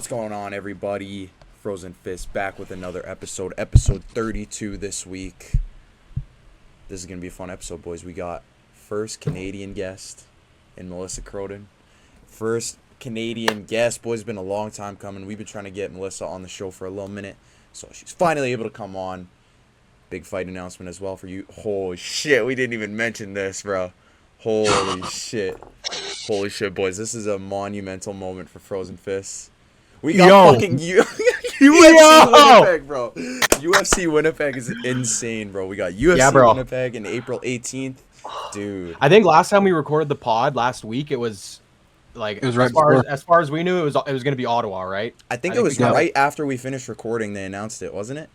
What's going on, everybody? Frozen Fist back with another episode 32 this week. This is going to be a fun episode, boys. We got first Canadian guest in Melissa Croden. First Canadian guest, boys. It's been a long time coming. We've been trying to get Melissa on the show for a little minute, so she's finally able to come on. Big fight announcement as well for you. Holy shit, we didn't even mention this, bro. Holy shit. Holy shit, boys. This is a monumental moment for Frozen Fists. We got fucking UFC Winnipeg, bro. UFC Winnipeg is insane, bro. We got UFC Winnipeg in April 18th. Dude. I think last time we recorded the pod last week, it was right as far as we knew, it was going to be Ottawa, right? I think it was right after we finished recording they announced it, wasn't it?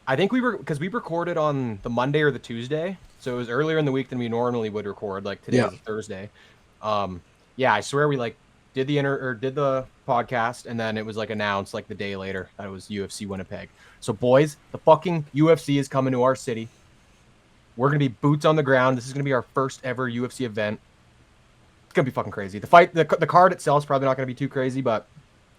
I think we recorded on the Monday or the Tuesday, so it was earlier in the week than we normally would record. Like today is a Thursday. I swear we did the podcast, and then it was announced the day later that it was UFC Winnipeg. So boys, the fucking UFC is coming to our city. We're gonna be boots on the ground. This is gonna be our first ever UFC event. It's gonna be fucking crazy. The card itself is probably not gonna be too crazy, but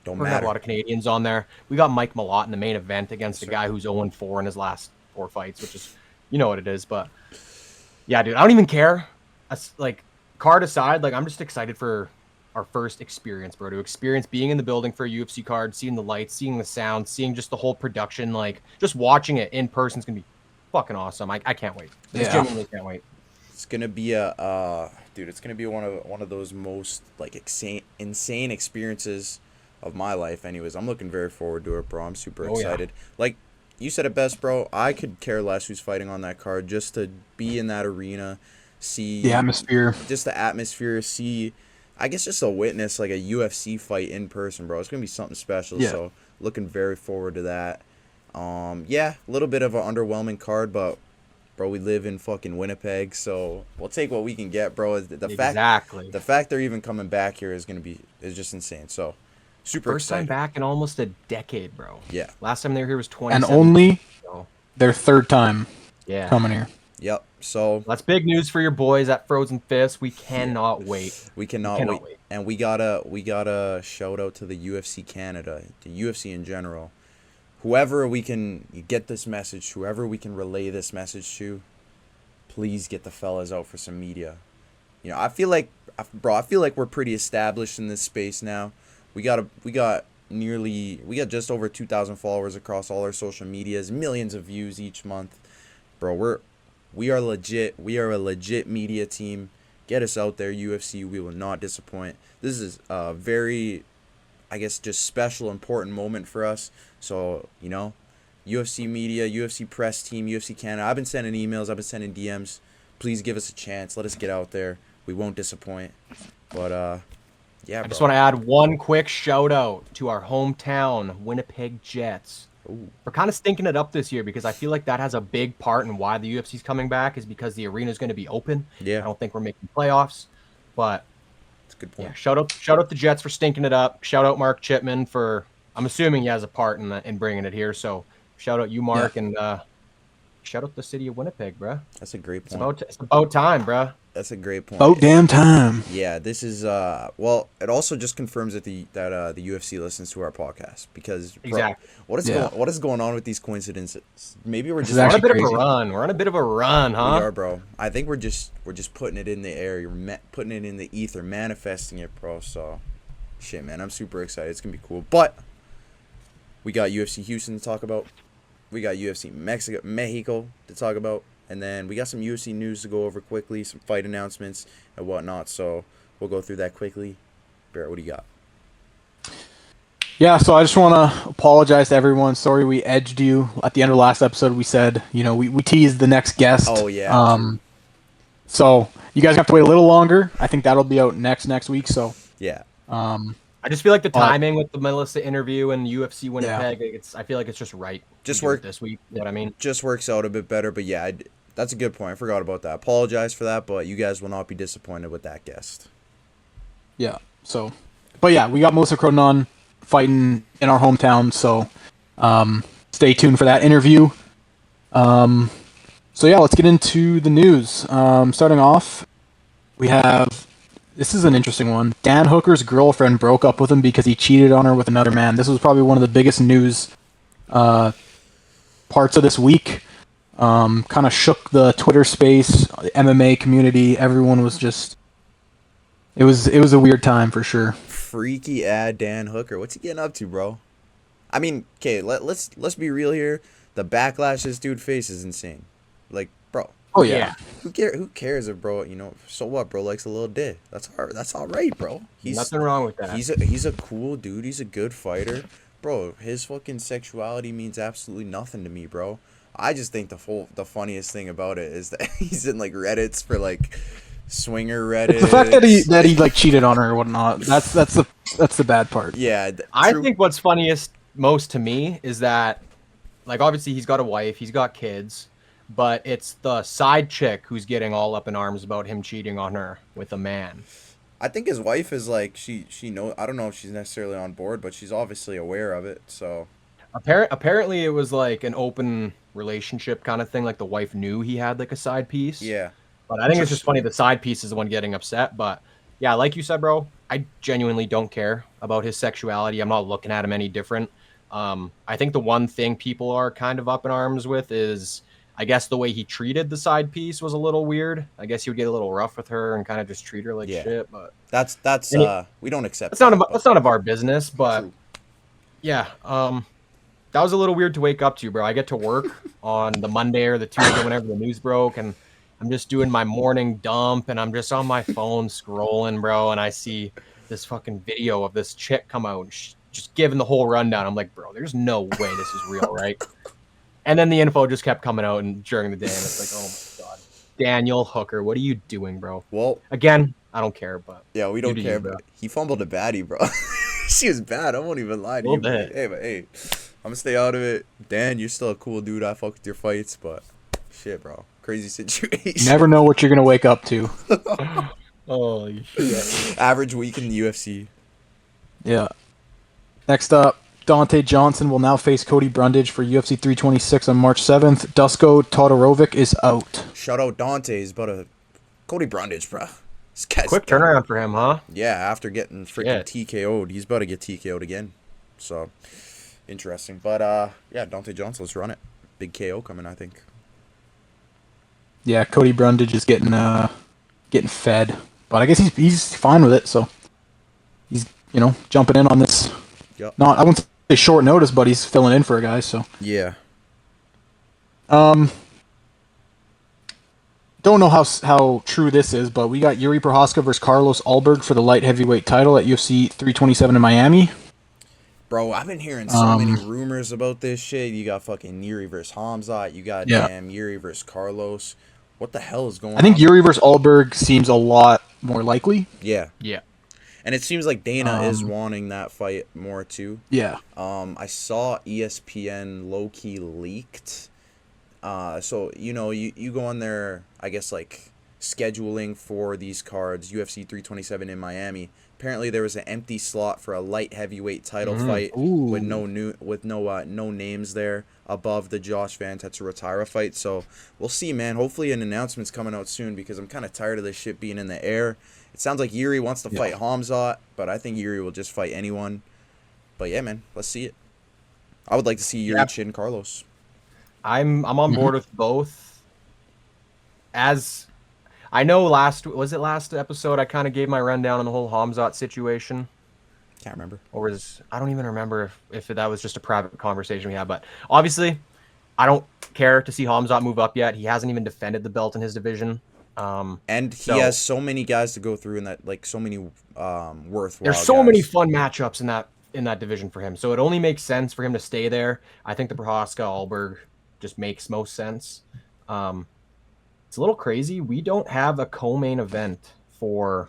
we're gonna have a lot of Canadians on there. We got Mike Malott in the main event against a guy who's 0-4 in his last 4 fights, which is, you know what it is. But yeah, dude, I don't even care. Card aside, I'm just excited for our first experience, bro. To experience being in the building for a UFC card, seeing the lights, seeing the sound, seeing just the whole production, just watching it in person is gonna be fucking awesome. I can't wait. I genuinely can't wait. It's gonna be it's gonna be one of those most insane experiences of my life. Anyways, I'm looking very forward to it, bro. I'm super excited. Like you said it best, bro. I could care less who's fighting on that card, just to be in that arena, see the atmosphere. Just the atmosphere, see, I guess just a witness a UFC fight in person, bro. It's gonna be something special. Yeah. So looking very forward to that. A little bit of an underwhelming card, but bro, we live in fucking Winnipeg, so we'll take what we can get, bro. The fact they're even coming back here is just insane. So super first excited. Time back in almost a decade, bro. Yeah. Last time they were here was 20. And only their third time coming here. Yep. So that's big news for your boys at Frozen Fist. We cannot wait. We cannot wait. And we gotta shout out to the UFC Canada, the UFC in general. Whoever we can get this message, whoever we can relay this message to, please get the fellas out for some media. You know, I feel like we're pretty established in this space now. We got just over 2,000 followers across all our social medias, millions of views each month. Bro, we are legit. We are a legit media team. Get us out there, UFC. We will not disappoint. This is a very, just special, important moment for us. So, UFC media, UFC press team, UFC Canada. I've been sending emails. I've been sending DMs. Please give us a chance. Let us get out there. We won't disappoint. But, I just want to add one quick shout out to our hometown Winnipeg Jets. Ooh. We're kind of stinking it up this year because I feel like that has a big part in why the UFC's coming back, is because the arena is going to be open. Yeah. I don't think we're making playoffs, but that's a good point. Yeah, shout out the Jets for stinking it up. Shout out Mark Chipman for, I'm assuming he has a part in bringing it here. So shout out you, Mark, and shout out the city of Winnipeg, bro. That's a great point. It's about time, bro. That's a great point. About damn time. Yeah, this is it also just confirms that the UFC listens to our podcast, because exactly. What is going on with these coincidences? Maybe we're just on a bit of a run. We're on a bit of a run, huh? We are, bro. I think we're just putting it in the air. You're putting it in the ether, manifesting it, bro. So, shit, man, I'm super excited. It's gonna be cool. But we got UFC Houston to talk about. We got UFC Mexico to talk about. And then we got some UFC news to go over quickly, some fight announcements and whatnot. So we'll go through that quickly. Barrett, what do you got? Yeah, so I just want to apologize to everyone. Sorry we edged you. At the end of the last episode, we said, we teased the next guest. Oh, yeah. So you guys have to wait a little longer. I think that'll be out next week. So yeah. I just feel like the timing with the Melissa interview and UFC Winnipeg, I feel like it's just right. Just work this week. You know what I mean? Just works out a bit better. But yeah, that's a good point. I forgot about that. Apologize for that, but you guys will not be disappointed with that guest. Yeah. So, but yeah, we got Melissa Croden on fighting in our hometown. So, stay tuned for that interview. So yeah, let's get into the news. Starting off, we have This is an interesting one. Dan Hooker's girlfriend broke up with him because he cheated on her with another man. This was probably one of the biggest news parts of this week. Kind of shook the Twitter space, the MMA community. Everyone was just... It was a weird time for sure. Freaky Dan Hooker. What's he getting up to, bro? I mean, okay, let's be real here. The backlash this dude faces is insane. Like, bro. Oh yeah. Who cares if bro, so what, bro likes a little dick. That's all right, bro. Nothing wrong with that. He's a cool dude. He's a good fighter. Bro, his fucking sexuality means absolutely nothing to me, bro. I just think the funniest thing about it is that he's in like Reddits for like swinger Reddit. It's the fact that he like cheated on her or whatnot. That's the bad part. Yeah. I think what's funniest most to me is that, like, obviously he's got a wife, he's got kids, but it's the side chick who's getting all up in arms about him cheating on her with a man. I think his wife is like she knows. I don't know if she's necessarily on board, but she's obviously aware of it. So apparently it was like an open relationship kind of thing. Like the wife knew he had like a side piece. yeah. But I think it's just funny the side piece is the one getting upset. But yeah, like you said, bro, I genuinely don't care about his sexuality. I'm not looking at him any different. I think the one thing people are kind of up in arms with is, I guess, the way he treated the side piece was a little weird. I guess he would get a little rough with her and kind of just treat her like shit. But That's we don't accept. That's none of our business. But True. yeah, that was a little weird to wake up to, bro. I get to work on the Monday or the Tuesday whenever the news broke, and I'm just doing my morning dump, and I'm just on my phone scrolling, bro, and I see this fucking video of this chick come out and just giving the whole rundown. I'm like, bro, there's no way this is real, right? And then the info just kept coming out and during the day, and it's like, oh my god, Daniel Hooker, what are you doing, bro? Well, again, I don't care, but yeah, we don't care, but he fumbled a baddie, bro. She was bad. I won't even lie to you. Hey, I'm gonna stay out of it. Dan, you're still a cool dude. I fuck with your fights, but shit, bro, crazy situation. Never know what you're gonna wake up to. Holy shit. Average week in the UFC. Yeah. Next up, Dante Johnson will now face Cody Brundage for UFC 326 on March 7th. Dusko Todorovic is out. Shout out Dante. He's about a Cody Brundage, bro. Quick turnaround for him, huh? Yeah, after getting freaking TKO'd, he's about to get TKO'd again. So, interesting. But, yeah, Dante Johnson, let's run it. Big KO coming, I think. Yeah, Cody Brundage is getting fed. But I guess he's fine with it, so he's, jumping in on this. Yep. Not, I wouldn't say short notice, but he's filling in for a guy, so. Yeah. Don't know how true this is, but we got Yuri Prochazka versus Carlos Ulberg for the light heavyweight title at UFC 327 in Miami. Bro, I've been hearing so many rumors about this shit. You got fucking Yuri versus Hamzat. You got damn Yuri versus Carlos. What the hell is going on? I think Yuri versus Ulberg seems a lot more likely. Yeah. Yeah. And it seems like Dana is wanting that fight more too. Yeah. I saw ESPN low-key leaked. So, you go on there, I guess, like, scheduling for these cards, UFC 327 in Miami. Apparently there was an empty slot for a light heavyweight title fight with no names there above the Josh Van Tetsuratara fight. So we'll see, man. Hopefully an announcement's coming out soon because I'm kind of tired of this shit being in the air. It sounds like Yuri wants to fight Hamzat, but I think Yuri will just fight anyone. But yeah, man, let's see it. I would like to see Yuri chin Carlos. I'm on board with both. As I know, last episode I kind of gave my rundown on the whole Hamzat situation. Can't remember. Or I don't even remember if that was just a private conversation we had. But obviously, I don't care to see Hamzat move up yet. He hasn't even defended the belt in his division. And he has so many guys to go through in that, like, so many worthwhile. There's so many fun matchups in that division for him. So it only makes sense for him to stay there. I think the Prochazka Ulberg just makes most sense. It's a little crazy. We don't have a co-main event for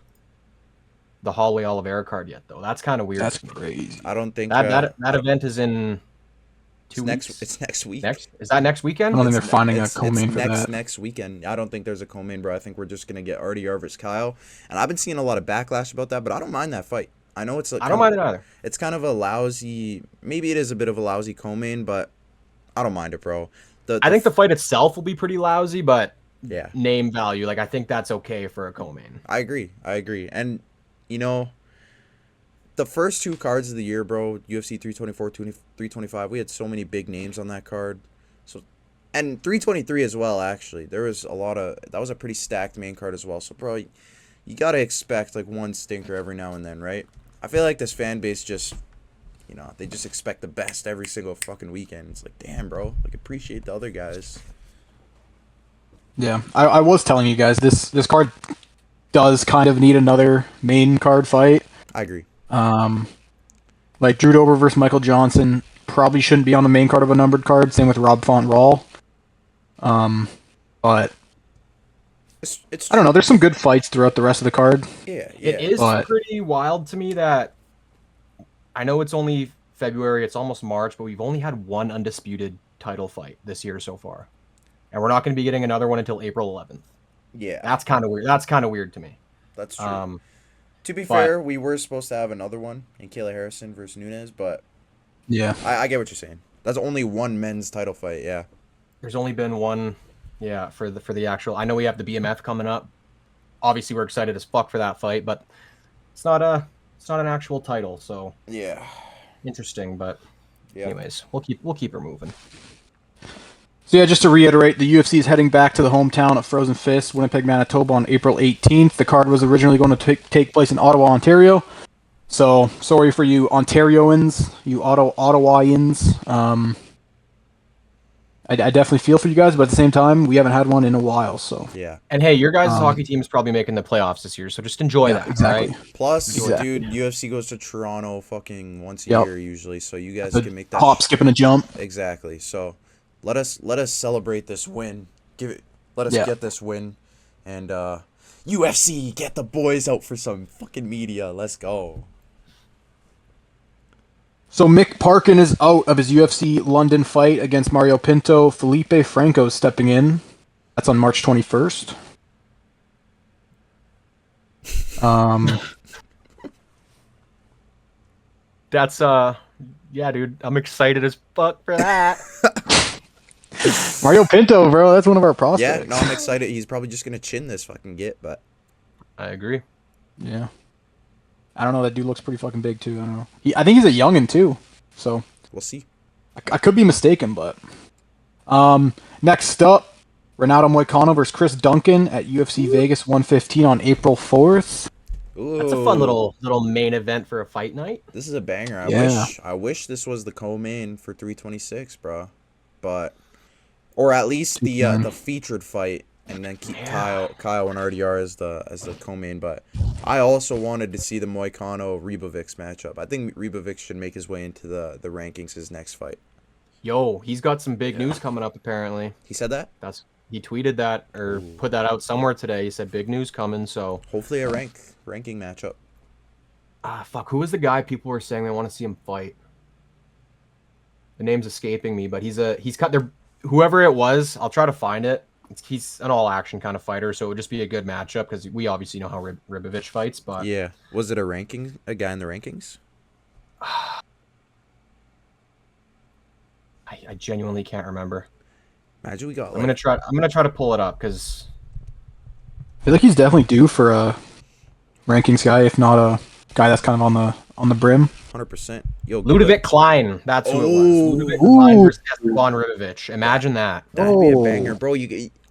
the Holloway Oliveira card yet, though. That's kind of weird. That's crazy. I don't think that event is in 2 weeks. It's next week. Is that next weekend? I don't think they're finding a co-main for that. Next weekend. I don't think there's a co-main, bro. I think we're just gonna get RDR versus Kyle, and I've been seeing a lot of backlash about that, but I don't mind that fight. I know it's. I don't mind it either. It's kind of a lousy. Maybe it is a bit of a lousy co-main, but I don't mind it, bro. I think the fight itself will be pretty lousy, but Yeah. name value. Like I think that's okay for a co-main. I agree. And you know, the first two cards of the year, bro, UFC 324, 325, we had so many big names on that card. So, and 323 as well, actually. There was that was a pretty stacked main card as well. So, bro, you got to expect like one stinker every now and then, right? I feel like this fan base just, they just expect the best every single fucking weekend. It's like, damn, bro, like appreciate the other guys. Yeah, I was telling you guys this card does kind of need another main card fight. I agree. Like Drew Dober versus Michael Johnson probably shouldn't be on the main card of a numbered card. Same with Rob Font Rawl. But it's I don't know. There's some good fights throughout the rest of the card. Yeah. It is pretty wild to me that I know it's only February, it's almost March, but we've only had one undisputed title fight this year so far. And we're not going to be getting another one until April 11th. Yeah. That's kind of weird. That's kind of weird to me. That's true. To be fair, we were supposed to have another one in Kayla Harrison versus Nunes, but yeah, I get what you're saying. That's only one men's title fight. Yeah. There's only been one, for the actual. I know we have the BMF coming up. Obviously, we're excited as fuck for that fight, but it's not an actual title, so yeah, interesting. But anyways, we'll keep her moving. So yeah, just to reiterate, the UFC is heading back to the hometown of Frozen Fist, Winnipeg, Manitoba on April 18th. The card was originally going to take place in Ottawa, Ontario. So, sorry for you Ontarians, you Ottawaians. I definitely feel for you guys, but at the same time, we haven't had one in a while, so. Yeah. And hey, your guys' hockey team is probably making the playoffs this year, so just enjoy that. Exactly. Right? Plus, Exactly. dude, UFC goes to Toronto fucking once a year usually, so you guys can make that hop, skip, and a jump. Exactly. So, let us celebrate this win. Let us get this win, and UFC, get the boys out for some fucking media. Let's go. So Mick Parkin is out of his UFC London fight against Mario Pinto. Felipe Franco is stepping in. That's on March 21st. That's yeah, dude. I'm excited as fuck for that. Mario Pinto, bro, that's one of our prospects. Yeah, no, I'm excited. He's probably just gonna chin this fucking but I agree. Yeah. I don't know. That dude looks pretty fucking big too. I don't know. I think he's a youngin too. So we'll see. I could be mistaken, but next up, Renato Moicano versus Chris Duncan at UFC Vegas 115 on April 4th. Ooh. That's a fun little main event for a fight night. This is a banger. I wish this was the co-main for 326, bro. But or at least the featured fight, and then keep Kyle and RDR as the co-main. But I also wanted to see the Moicano Ribovic matchup. I think Ribovic should make his way into the rankings his next fight. Yo, he's got some big news coming up apparently. He said that? He tweeted that or put that out somewhere today. He said big news coming, so hopefully a ranking matchup. Fuck, who was the guy people were saying they want to see him fight? The name's escaping me, but he's got their whoever it was, I'll try to find it. He's an all-action kind of fighter, so it would just be a good matchup because we obviously know how Ribovic fights. But yeah, was it a guy in the rankings? I genuinely can't remember. Imagine we got. I'm gonna try to pull it up because I feel like he's definitely due for a rankings guy, if not a guy that's kind of on the brim. 100%. Yo, Ludovic Klein. That's who it was. Ludovic Klein versus Esteban Ribovic. Imagine that. That'd be a banger, bro.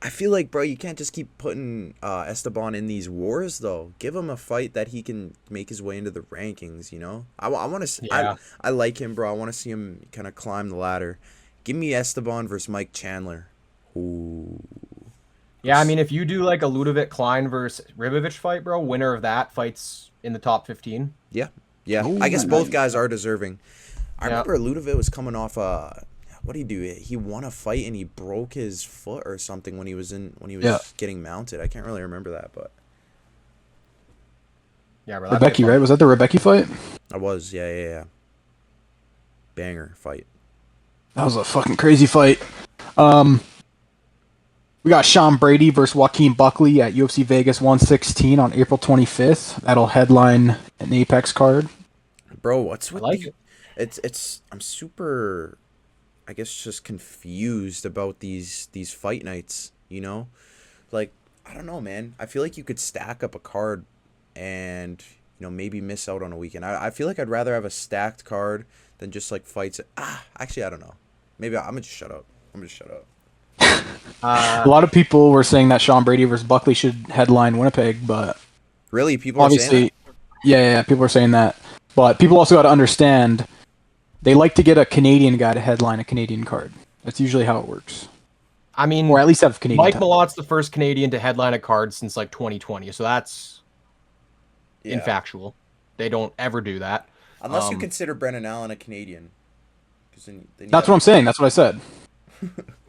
I feel like, bro, you can't just keep putting Esteban in these wars, though. Give him a fight that he can make his way into the rankings, you know? I want to I like him, bro. I want to see him kind of climb the ladder. Give me Esteban versus Mike Chandler. Ooh. Yeah, I mean, if you do like a Ludovic Klein versus Ribovic fight, bro, winner of that fights in the top 15. Yeah. Yeah. Ooh, I guess both guys are deserving. I remember Ludovic was coming off what did he do? He won a fight and he broke his foot or something when he was getting mounted. I can't really remember that, but yeah, Rebecca, right? Was that the Rebecca fight? I was, yeah. Banger fight. That was a fucking crazy fight. We got Sean Brady versus Joaquin Buckley at UFC Vegas 116 on April 25th. That'll headline an Apex card. Bro, what's with it? I'm super, I guess, just confused about these fight nights, you know? like, I don't know, man. I feel like you could stack up a card and, maybe miss out on a weekend. I feel like I'd rather have a stacked card than just, like, fights. Actually, I don't know. Maybe I'm going to just shut up. A lot of people were saying that Sean Brady versus Buckley should headline Winnipeg, but Really? People are saying that? yeah, people are saying that. But people also got to understand they like to get a Canadian guy to headline a Canadian card. That's usually how it works. I mean, or at least have Canadian. Mike Malot's the first Canadian to headline a card since like 2020, so that's infactual. They don't ever do that. Unless you consider Brennan Allen a Canadian. That's what I'm saying. That's what I said.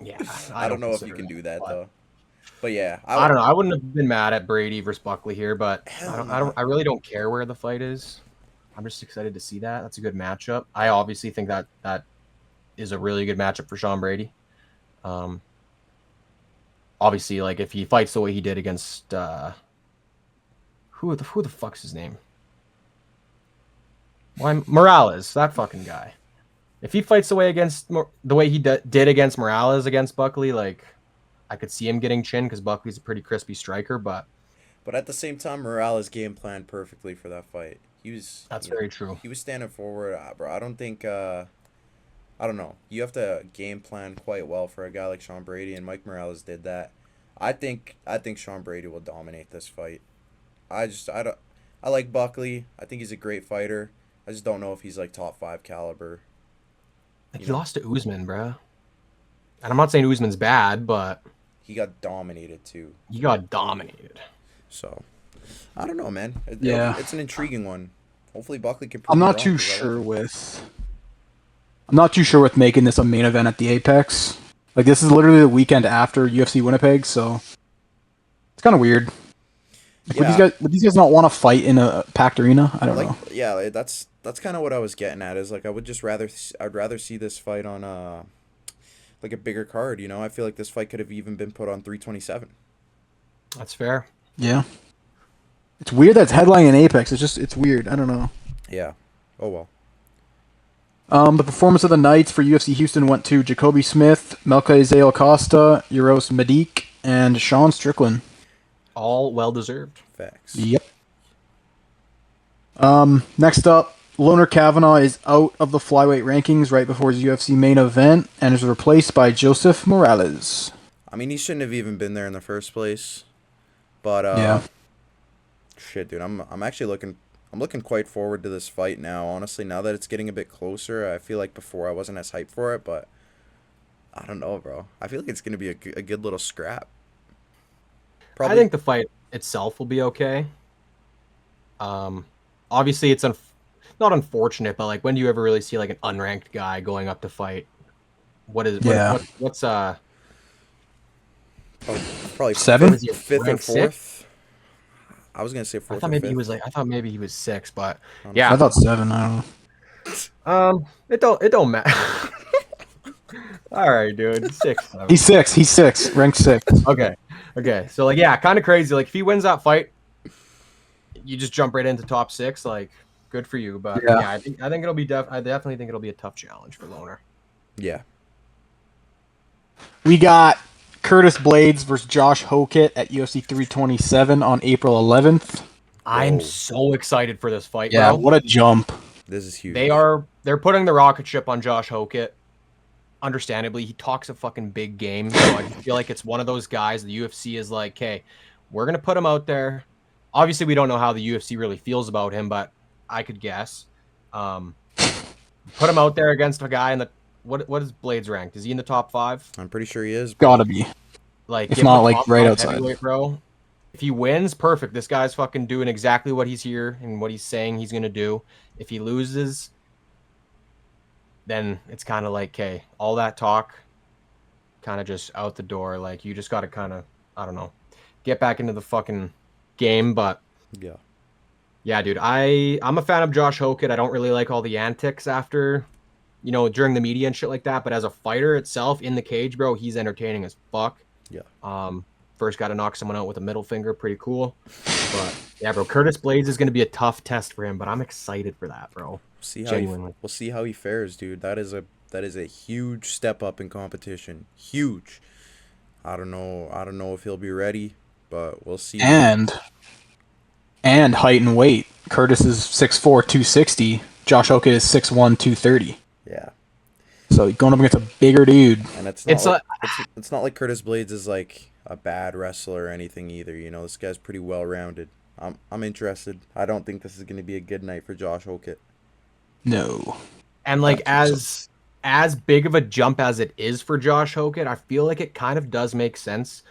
Yeah, I don't know if you can do that though. But yeah, I don't know. I wouldn't have been mad at Brady versus Buckley here, but I really don't care where the fight is. I'm just excited to see that. That's a good matchup. I obviously think that is a really good matchup for Sean Brady. Obviously, like if he fights the way he did against who the fuck's his name? Morales, that fucking guy. If he fights the way he did against Morales against Buckley, like I could see him getting chin because Buckley's a pretty crispy striker, but at the same time, Morales game planned perfectly for that fight. That's very true. He was standing forward, bro. I don't think. I don't know. You have to game plan quite well for a guy like Sean Brady, and Mike Morales did that. I think Sean Brady will dominate this fight. I like Buckley. I think he's a great fighter. I just don't know if he's like top 5 caliber. He lost to Usman, bro. And I'm not saying Usman's bad, but he got dominated too. He got dominated. So, I don't know, man. It's an intriguing one. Hopefully, Buckley can. I'm not too sure with making this a main event at the Apex. Like this is literally the weekend after UFC Winnipeg, so it's kind of weird. Would these guys not want to fight in a packed arena? I don't know. Yeah, that's kind of what I was getting at. Is like I'd rather see this fight on like a bigger card. I feel like this fight could have even been put on 327. That's fair. Yeah. It's weird that's headlining in Apex. It's weird. I don't know. Yeah. Oh well. The performance of the nights for UFC Houston went to Jacoby Smith, Melchizedek Acosta, Euros Medic, and Sean Strickland. All well deserved. Facts. Yep. Next up, Loner Kavanaugh is out of the flyweight rankings right before his UFC main event and is replaced by Joseph Morales. I mean, he shouldn't have even been there in the first place. But shit, dude, I'm actually looking quite forward to this fight now. Honestly, now that it's getting a bit closer, I feel like before I wasn't as hyped for it, but I don't know, bro. I feel like it's gonna be a good little scrap. Probably. I think the fight itself will be okay. Obviously, it's not unfortunate, but like, when do you ever really see like an unranked guy going up to fight? What's probably seventh, fifth, or fourth. I was gonna say fourth. I thought maybe he was 6, but yeah, I thought 7. I don't know. It don't matter. All right, dude, 6. 7. He's 6, ranked 6. Okay. So like, yeah, kind of crazy. Like if he wins that fight, you just jump right into top 6. Like, good for you. But yeah, I think it'll be I definitely think it'll be a tough challenge for Loner. Yeah. We got Curtis Blades versus Josh Hokett at UFC 327 on April 11th. I'm so excited for this fight, yeah, bro. What a jump. This is huge. They're putting the rocket ship on Josh Hokett. Understandably, he talks a fucking big game, so I feel like it's one of those guys the UFC is like, hey, we're going to put him out there. Obviously, we don't know how the UFC really feels about him, but I could guess. Put him out there against a guy in the... What is Blades ranked? Is he in the top 5? I'm pretty sure he is. Gotta be. Like, if not, like, right outside. Bro. If he wins, perfect. This guy's fucking doing exactly what he's here and what he's saying he's going to do. If he loses, then it's kind of like, okay, all that talk kind of just out the door. Like, you just got to kind of, I don't know, get back into the fucking game. But yeah, dude, I'm a fan of Josh Hokett. I don't really like all the antics after, during the media and shit like that. But as a fighter itself in the cage, bro, he's entertaining as fuck. Yeah. First got to knock someone out with a middle finger. Pretty cool. But yeah, bro, Curtis Blades is going to be a tough test for him, but I'm excited for that, bro. We'll see how he fares, dude. That is a huge step up in competition. Huge. I don't know if he'll be ready, but we'll see. And height and weight. Curtis is 6'4", 260. Josh Hokett is 6'1", 230. Yeah. So going up against a bigger dude. And it's not like Curtis Blades is like a bad wrestler or anything either. You know, this guy's pretty well rounded. I'm interested. I don't think this is going to be a good night for Josh Hokett. No. And like as big of a jump as it is for Josh Hokett, I feel like it kind of does make sense.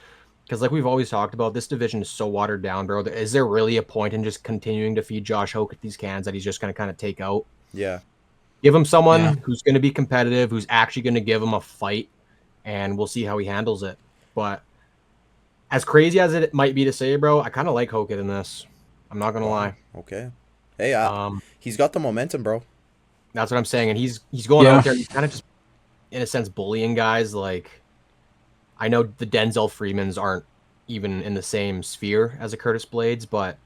Because like we've always talked about, this division is so watered down, bro. Is there really a point in just continuing to feed Josh Hokett these cans that he's just going to kind of take out? Yeah. Give him someone who's going to be competitive, who's actually going to give him a fight, and we'll see how he handles it. But as crazy as it might be to say, bro, I kind of like Hokett in this. I'm not going to lie. Okay. Hey, he's got the momentum, bro. That's what I'm saying. And he's going out there and he's kind of just, in a sense, bullying guys. Like, I know the Denzel Freemans aren't even in the same sphere as a Curtis Blades, but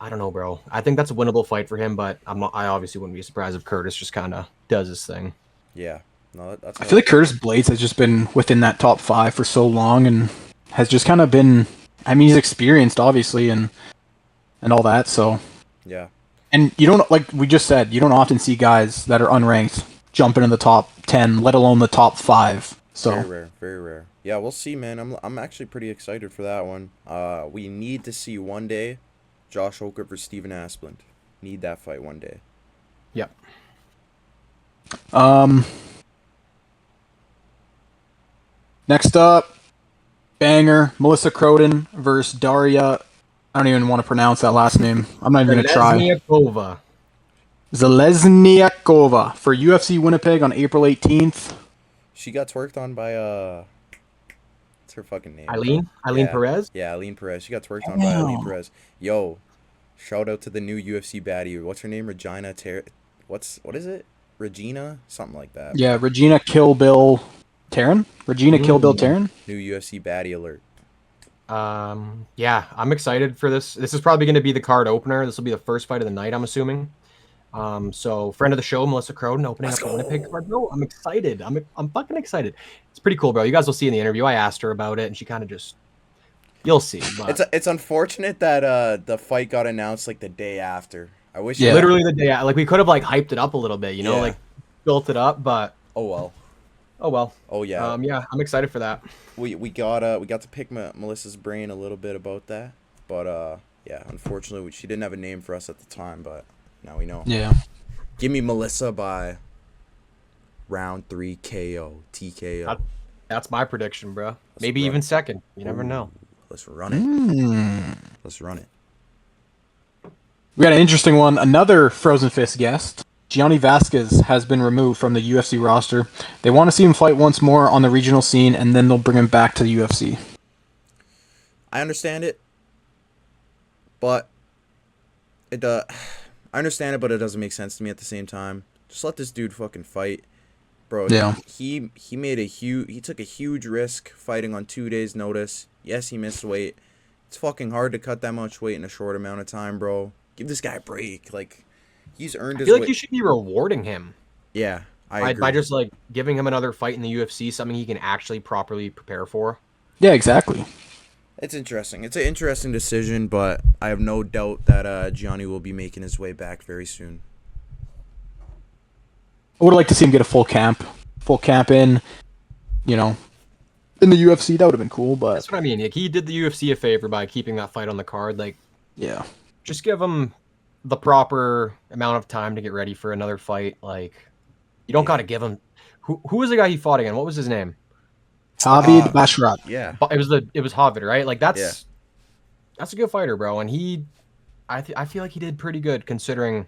I don't know, bro. I think that's a winnable fight for him, but I obviously wouldn't be surprised if Curtis just kind of does his thing. Yeah. No, that's I feel like Curtis Blades has just been within that top 5 for so long and has just kind of been, I mean, he's experienced, obviously, and all that, so. Yeah. And you don't, like we just said, you don't often see guys that are unranked jump into the top 10, let alone the top 5. So. Very rare, very rare. Yeah, we'll see, man. I'm actually pretty excited for that one. We need to see one day Josh Hokett versus Steven Asplund. Need that fight one day. Yep. Next up, banger, Melissa Croden versus Daria. I don't even want to pronounce that last name. I'm not even going to try. Zalesniakova for UFC Winnipeg on April 18th. She got twerked on by what's her fucking name? Eileen Perez? Yeah, Eileen Perez. She got twerked on by Eileen Perez. Yo, shout out to the new UFC baddie. What's her name? What is it? Regina? Something like that. Yeah, Regina Kill Bill Taryn? Kill Bill Taryn? New UFC baddie alert. Yeah, I'm excited for this. This is probably going to be the card opener. This will be the first fight of the night, I'm assuming. So friend of the show, Melissa Croden, opening up the Winnipeg card, bro. I'm excited. I'm fucking excited. It's pretty cool, bro. You guys will see in the interview. I asked her about it, and she kind of just, you'll see. But it's unfortunate that the fight got announced like the day after. I wish. Yeah. Literally the day. Like we could have like hyped it up a little bit, you know, like built it up. But oh well. Oh yeah. Yeah, I'm excited for that. We got to pick Melissa's brain a little bit about that, but yeah, unfortunately she didn't have a name for us at the time, but now we know. Yeah. Give me Melissa by round 3 KO TKO. That's my prediction, bro. Maybe even second. You never know. Let's run it. Let's run it. We got an interesting one. Another Frozen Fist guest. Gianni Vasquez has been removed from the UFC roster. They want to see him fight once more on the regional scene, and then they'll bring him back to the UFC. I understand it, but I understand it, but it doesn't make sense to me at the same time. Just let this dude fucking fight, bro. Yeah. He took a huge risk fighting on 2 days' notice. Yes, he missed weight. It's fucking hard to cut that much weight in a short amount of time, bro. Give this guy a break. Like, he's earned his I feel like weight. you should be rewarding him. Yeah, I agree. By just like giving him another fight in the UFC, something he can actually properly prepare for. Yeah, exactly. It's interesting. It's an interesting decision, but I have no doubt that Gianni will be making his way back very soon. I would like to see him get a full camp in, you know, in the UFC. That would have been cool, but that's what I mean. Like, he did the UFC a favor by keeping that fight on the card. Like, yeah, just give him the proper amount of time to get ready for another fight. Like, you don't got to give him. Who was the guy he fought again? What was his name? Javid Basharat. Yeah, it was Javid, right? Like that's a good fighter, bro. And I feel like he did pretty good considering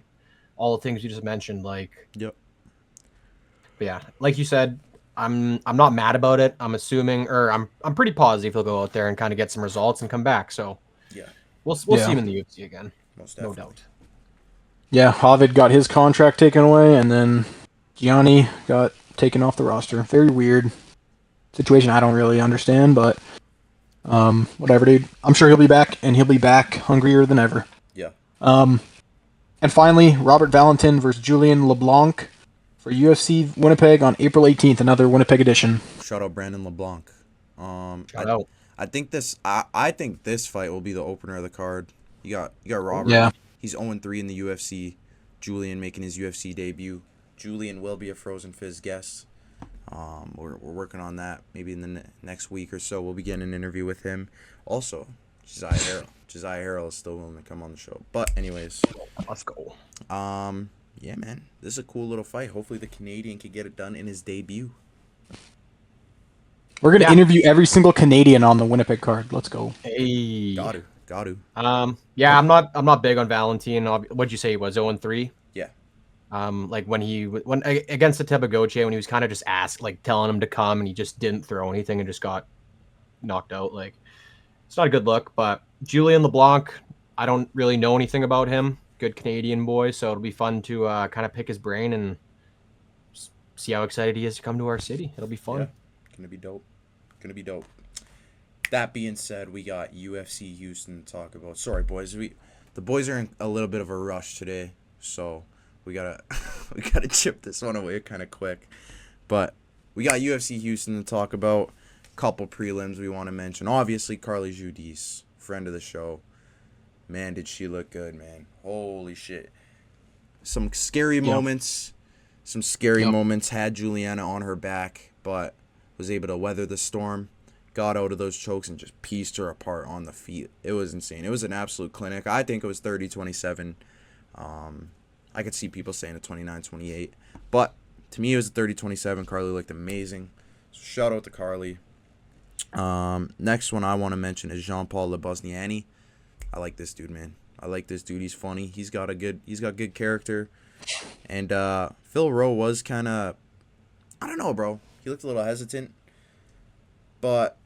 all the things you just mentioned. Like, yep. But yeah, like you said, I'm not mad about it. I'm assuming, or I'm pretty positive he'll go out there and kind of get some results and come back. So yeah, we'll see him in the UFC again, no doubt. Yeah, Javid got his contract taken away, and then Gianni got taken off the roster. Very weird situation. I don't really understand, but whatever, dude. I'm sure he'll be back, and he'll be back hungrier than ever. Yeah. And finally, Robert Valentin versus Julian LeBlanc for UFC Winnipeg on April 18th. Another Winnipeg edition. Shout out Brandon LeBlanc. Shout out. I think this fight will be the opener of the card. You got Robert. Yeah. He's 0-3 in the UFC. Julian making his UFC debut. Julian will be a Frozen Fizz guest. We're working on that. Maybe in the next week or so, we'll be getting an interview with him. Also, Josiah Harrell. Josiah Harrell is still willing to come on the show. But anyways, Let's go. yeah, man, this is a cool little fight. Hopefully, the Canadian can get it done in his debut. We're gonna interview every single Canadian on the Winnipeg card. Let's go. Hey. Got to. Yeah, I'm not big on Valentin. What'd you say he was 0-3? Yeah. Like when against the Tebagoche, when he was kind of just telling him to come, and he just didn't throw anything and just got knocked out. Like, it's not a good look. But Julian LeBlanc, I don't really know anything about him. Good Canadian boy, so it'll be fun to kind of pick his brain and see how excited he is to come to our city. It'll be fun. Yeah. Gonna be dope. That being said, we got UFC Houston to talk about. Sorry, boys. The boys are in a little bit of a rush today, so we gotta chip this one away kind of quick. But we got UFC Houston to talk about. Couple prelims we want to mention. Obviously, Carly Giudice, friend of the show. Man, did she look good, man. Holy shit. Some scary moments. Some scary moments. Had Juliana on her back, but was able to weather the storm. Got out of those chokes and just pieced her apart on the feet. It was insane. It was an absolute clinic. I think it was 30-27. I could see people saying a 29-28. But to me, it was a 30-27. Carly looked amazing. So shout out to Carly. Next one I want to mention is Jean-Paul Lebosniani. I like this dude, man. I like this dude. He's funny. He's got good character. And Phil Rowe was kind of, I don't know, bro. He looked a little hesitant. But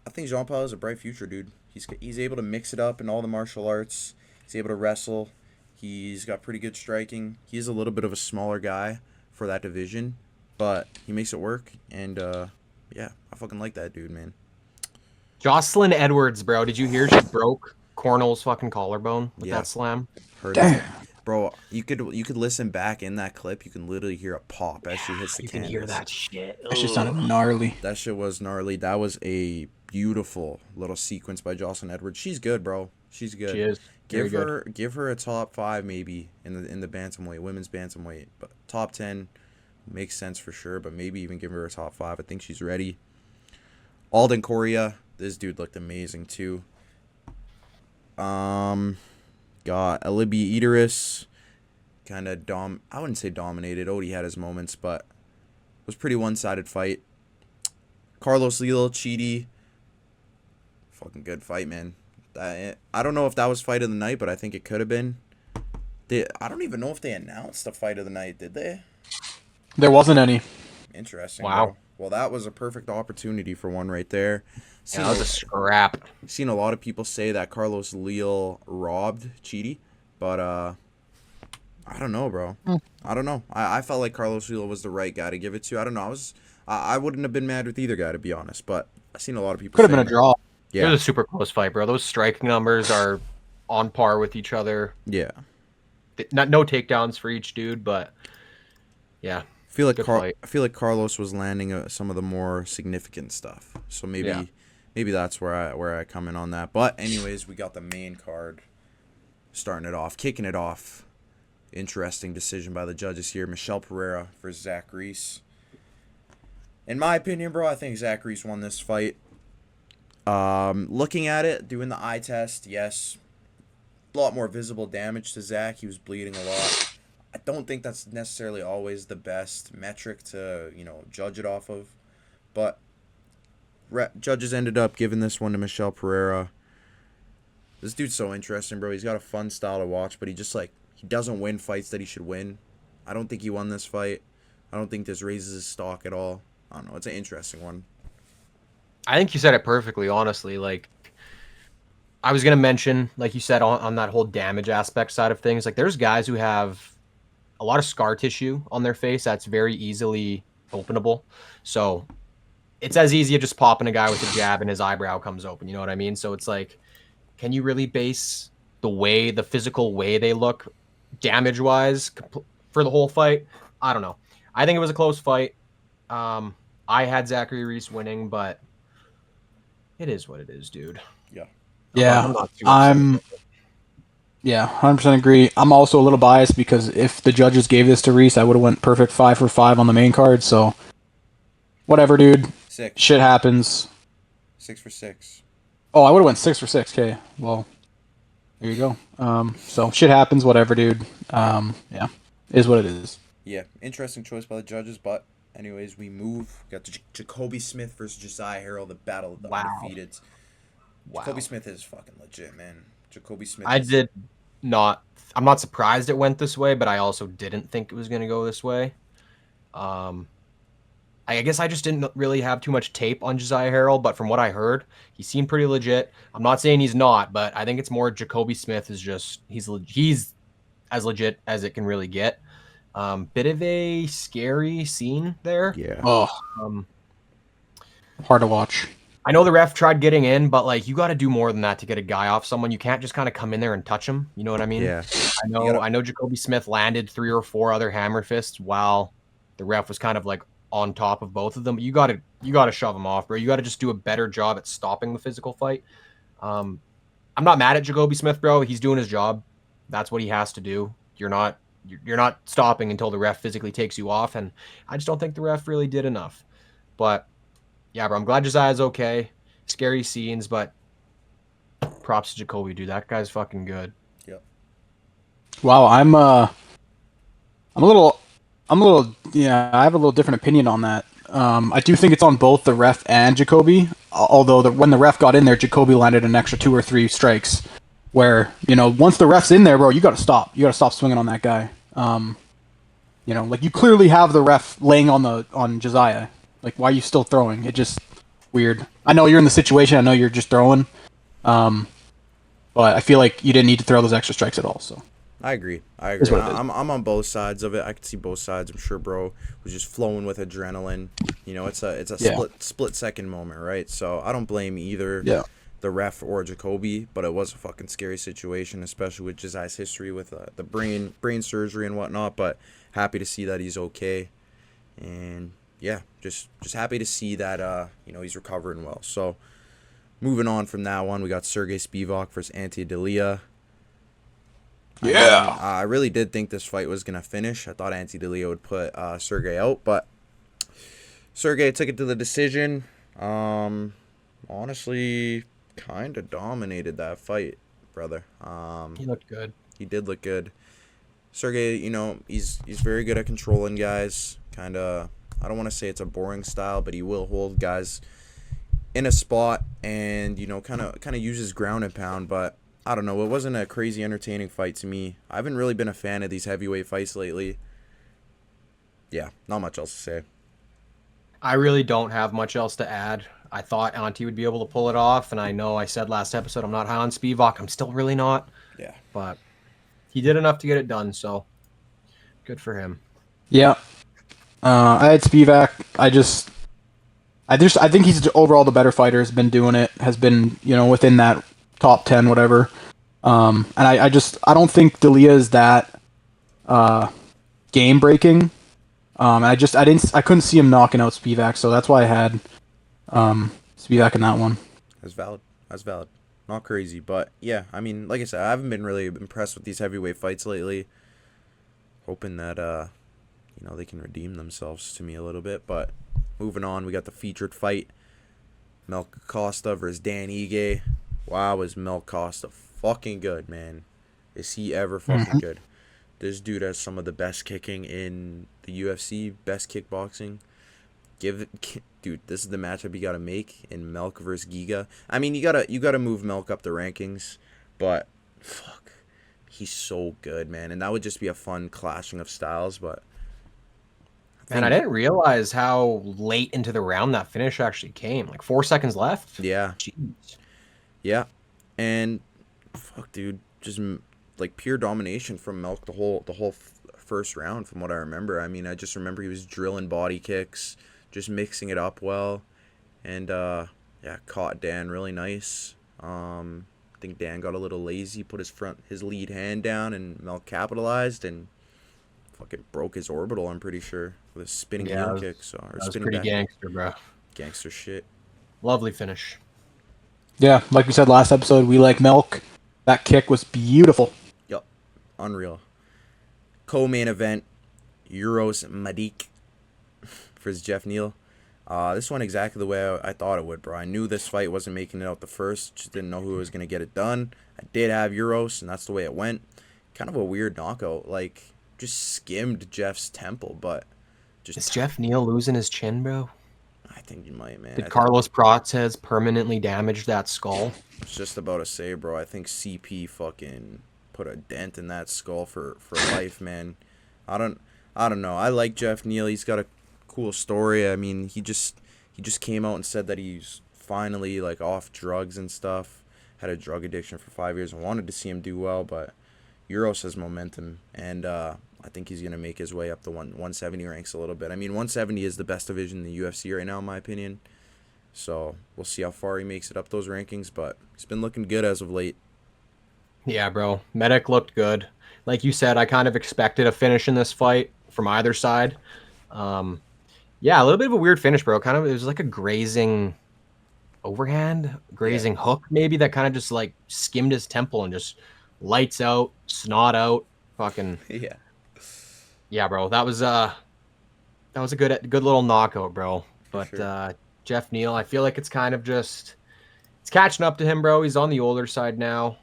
I think Jean-Paul has a bright future, dude. He's able to mix it up in all the martial arts. He's able to wrestle. He's got pretty good striking. He's a little bit of a smaller guy for that division, but he makes it work. And yeah, I fucking like that dude, man. Jocelyn Edwards, bro. Did you hear she broke Cornell's fucking collarbone with that slam? Heard it. Bro, you could listen back in that clip. You can literally hear a pop as she hits the canvas. You can hear that shit. That shit sounded gnarly. That shit was gnarly. That was a beautiful little sequence by Jocelyn Edwards. She's good, bro. She's good. She is. Give her a top 5 maybe in the bantamweight, women's bantamweight, but top 10 makes sense for sure. But maybe even give her a top 5. I think she's ready. Alden Correa, this dude looked amazing too. Got Alibi Idris, kind of I wouldn't say dominated. Odie had his moments, but it was a pretty one-sided fight. Carlos Lilo, Chidi, fucking good fight, man. I don't know if that was fight of the night, but I think it could have been. I don't even know if they announced the fight of the night, did they? There wasn't any. Interesting. Wow. Bro. Well, that was a perfect opportunity for one right there. That was a scrap. Seen a lot of people say that Carlos Leal robbed Chidi, but I don't know, bro. I don't know. I felt like Carlos Leal was the right guy to give it to. I don't know. I wouldn't have been mad with either guy, to be honest, but I've seen a lot of people Could have been a draw. Yeah. It was a super close fight, bro. Those striking numbers are on par with each other. Yeah. No takedowns for each dude, but yeah. I feel like Carlos was landing some of the more significant stuff. So maybe that's where I come in on that. But anyways, we got the main card kicking it off. Interesting decision by the judges here. Michelle Pereira versus Zach Reese. In my opinion, bro, I think Zach Reese won this fight. Looking at it, doing the eye test, yes, a lot more visible damage to Zach. He was bleeding a lot. I don't think that's necessarily always the best metric to, judge it off of. But judges ended up giving this one to Michelle Pereira. This dude's so interesting, bro. He's got a fun style to watch, but he doesn't win fights that he should win. I don't think he won this fight. I don't think this raises his stock at all. I don't know. It's an interesting one. I think you said it perfectly, honestly. Like, I was going to mention, like you said, on that whole damage aspect side of things, like there's guys who have a lot of scar tissue on their face that's very easily openable. So it's as easy as just popping a guy with a jab and his eyebrow comes open. You know what I mean? So it's like, can you really base the physical way they look damage-wise for the whole fight? I don't know. I think it was a close fight. I had Zachary Reese winning, but It is what it is, dude. Yeah. I'm not too upset. Yeah, 100% agree. I'm also a little biased because if the judges gave this to Reese, I would have went perfect 5 for 5 on the main card. So, whatever, dude. 6. Shit happens. 6 for 6. Oh, I would have went 6 for 6. Okay, well, there you go. So shit happens. Whatever, dude. Yeah, is what it is. Yeah, interesting choice by the judges, but anyways, we move. We got Jacoby Smith versus Josiah Harrell, the battle of the undefeateds. Wow. Jacoby Smith is fucking legit, man. Jacoby Smith. I'm not surprised it went this way, but I also didn't think it was going to go this way. I guess I just didn't really have too much tape on Josiah Harrell, but from what I heard, he seemed pretty legit. I'm not saying he's not, but I think it's more Jacoby Smith is just he's as legit as it can really get. Bit of a scary scene there. Yeah. Oh, hard to watch. I know the ref tried getting in, but like you got to do more than that to get a guy off someone. You can't just kind of come in there and touch him. You know what I mean? Yeah. I know Jacoby Smith landed 3 or 4 other hammer fists while the ref was kind of like on top of both of them. But you got to shove them off, bro. You got to just do a better job at stopping the physical fight. I'm not mad at Jacoby Smith, bro. He's doing his job. That's what he has to do. You're not stopping until the ref physically takes you off, and I just don't think the ref really did enough. But yeah, bro, I'm glad Josiah's okay. Scary scenes, but props to Jacoby, dude. That guy's fucking good. Yep. Wow, I'm a little, yeah, I have a little different opinion on that. I do think it's on both the ref and Jacoby, although when the ref got in there, Jacoby landed an extra 2 or 3 strikes, where, once the ref's in there, bro, you gotta stop. You gotta stop swinging on that guy. Like you clearly have the ref laying on Josiah. Like, why are you still throwing? It just weird. I know you're in the situation. I know you're just throwing. But I feel like you didn't need to throw those extra strikes at all. So I agree. I'm on both sides of it. I could see both sides. I'm sure bro was just flowing with adrenaline. It's a split second moment, right? So I don't blame either the ref or Jacoby, but it was a fucking scary situation, especially with Josiah's history with the brain surgery and whatnot. But happy to see that he's okay, and yeah, just happy to see that he's recovering well. So moving on from that one, we got Sergey Spivak versus Ante Delia. yeah, I really did think this fight was gonna finish. I thought Ante Delia would put Sergey out, but Sergey took it to the decision. Honestly, kind of dominated that fight, brother. He looked good. He did look good. Sergey, he's very good at controlling guys. Kind of, I don't want to say it's a boring style, but he will hold guys in a spot and kind of uses ground and pound. But I don't know, it wasn't a crazy entertaining fight to me. I haven't really been a fan of these heavyweight fights lately. Yeah, not much else to say. I really don't have much else to add. I thought Ante would be able to pull it off, and I know I said last episode I'm not high on Spivak. I'm still really not. Yeah. But he did enough to get it done, so good for him. Yeah. I had Spivak. I think he's overall the better fighter. Has been doing it. Has been within that top 10, whatever. And I don't think Delia is that game breaking. And I couldn't see him knocking out Spivak, so that's why I had Spivak in that one. That's valid. Not crazy, but yeah, I mean, like I said, I haven't been really impressed with these heavyweight fights lately. Hoping that they can redeem themselves to me a little bit. But moving on, we got the featured fight: Mel Costa versus Dan Ige. Wow, is Mel Costa fucking good, man? Is he ever fucking good? This dude has some of the best kicking in the UFC, best kickboxing. Dude, this is the matchup you gotta make in Melk versus Giga. I mean, you gotta move Melk up the rankings, but fuck, he's so good, man. And that would just be a fun clashing of styles. But Man, I didn't realize how late into the round that finish actually came. Like 4 seconds left. Yeah, Jeez. yeah, and fuck, dude, just like pure domination from Melk the whole first round, from what I remember. I mean, I just remember he was drilling body kicks, just mixing it up well, and caught Dan really nice. I think Dan got a little lazy, put his lead hand down, and Melk capitalized and fucking broke his orbital, I'm pretty sure, with a spinning heel kick. So, that was pretty gangster, bro. Gangster shit. Lovely finish. Yeah, like we said last episode, we like milk. That kick was beautiful. Yup, unreal. Co-main event, Euros Madik versus Jeff Neal. This went exactly the way I thought it would, bro. I knew this fight wasn't making it out the first. Just didn't know who was going to get it done. I did have Euros, and that's the way it went. Kind of a weird knockout. Like, just skimmed Jeff's temple, but just... Is Jeff Neal losing his chin, bro? I think you might, man. Did Carlos Prates permanently damage that skull? I was just about to say, bro, I think CP fucking put a dent in that skull for life, man. I don't know. I like Jeff Neal. He's got a cool story. I mean, he just came out and said that he's finally like off drugs and stuff. Had a drug addiction for 5 years and wanted to see him do well, but Euros has momentum, and I think he's gonna make his way up the 170 ranks a little bit. I mean, 170 is the best division in the UFC right now, in my opinion. So we'll see how far he makes it up those rankings, but he's been looking good as of late. Yeah, bro. Medic looked good. Like you said, I kind of expected a finish in this fight from either side. Yeah, a little bit of a weird finish, bro. Kind of, it was like a grazing overhand, grazing hook, maybe, that kind of just like skimmed his temple and just lights out, snot out, fucking. Yeah, bro. That was a good little knockout, bro. But sure. Jeff Neal, I feel like it's kind of just it's catching up to him, bro. He's on the older side now.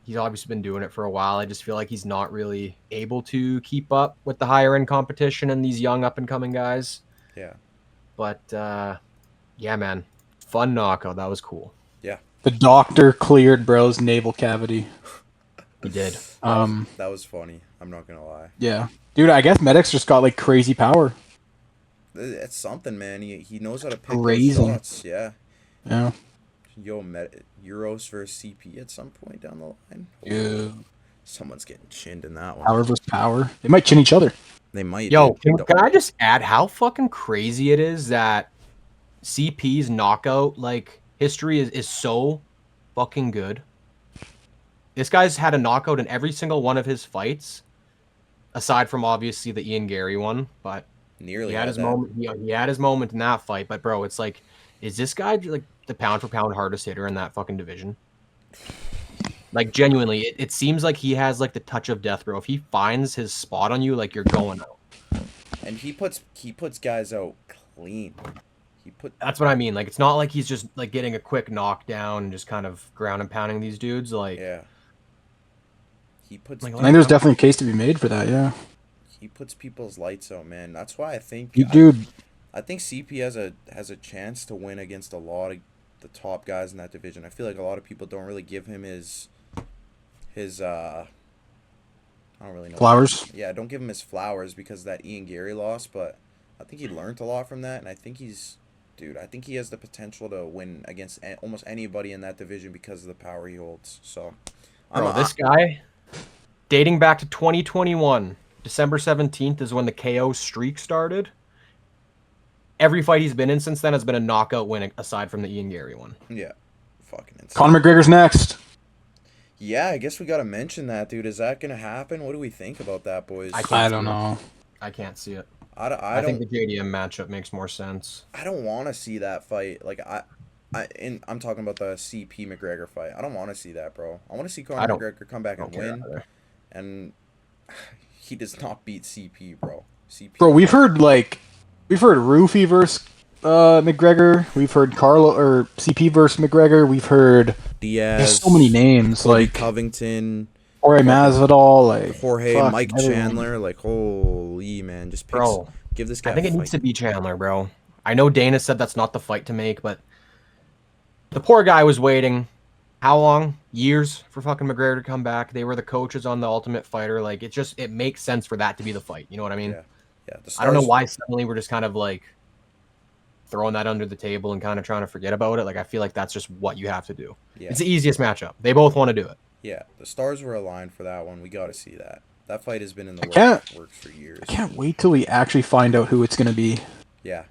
He's obviously been doing it for a while. I just feel like he's not really able to keep up with the higher end competition and these young up and coming guys. Yeah. But yeah, man. Fun knockout. That was cool. Yeah. The doctor cleared bro's navel cavity. He did. That was funny. I'm not gonna lie. Yeah. Dude, I guess Medic's just got like crazy power. It's something, man. He knows how to pick those shots. Yeah. Yeah. Yo, Euros versus CP at some point down the line. Yeah. Someone's getting chinned in that one. Power versus power. They might chin each other. They might. Yo, can I just add how fucking crazy it is that CP's knockout like history is so fucking good. This guy's had a knockout in every single one of his fights, aside from obviously the Ian Gary one, but nearly he had his moment. He had his moment in that fight, but bro, it's like, is this guy like the pound for pound hardest hitter in that fucking division? Like genuinely, it seems like he has like the touch of death, bro. If he finds his spot on you, like you're going out. And he puts guys out clean. That's what I mean. Like it's not like he's just like getting a quick knockdown and just kind of ground and pounding these dudes. Like yeah. He puts. I think there's definitely a case to be made for that. Yeah. He puts people's lights out, man. That's why I think. Dude. I think CP has a chance to win against a lot of the top guys in that division. I feel like a lot of people don't really give him his I don't really know. Flowers? Yeah, don't give him his flowers because of that Ian Gary loss, but I think he learned a lot from that, and I think he has the potential to win against almost anybody in that division because of the power he holds. So, this guy, dating back to 2021, December 17th is when the KO streak started. Every fight he's been in since then has been a knockout win, aside from the Ian Gary one. Yeah, fucking insane. Conor McGregor's next. Yeah, I guess we gotta mention that, dude. Is that gonna happen? What do we think about that, boys? I don't know. I can't see it. I think the JDM matchup makes more sense. I don't want to see that fight. Like I'm talking about the CP McGregor fight. I don't want to see that, bro. I want to see Conor McGregor come back and win. And he does not beat CP, bro. Bro, we've heard Roofy versus McGregor. We've heard CP versus McGregor. We've heard Diaz. There's so many names, Colby like Covington, Jorge Masvidal, like Jorge, Mike Chandler. Like, holy man, just give this guy. I think it needs to be Chandler, bro. I know Dana said that's not the fight to make, but the poor guy was waiting. How long? Years for fucking McGregor to come back. They were the coaches on The Ultimate Fighter. Like, it makes sense for that to be the fight. You know what I mean? Yeah. I don't know why suddenly we're just kind of like throwing that under the table and kind of trying to forget about it. Like, I feel like that's just what you have to do. Yeah. It's the easiest matchup. They both want to do it. Yeah, the stars were aligned for that one. We got to see that. That fight has been in the works for years. I can't wait till we actually find out who it's going to be. Yeah,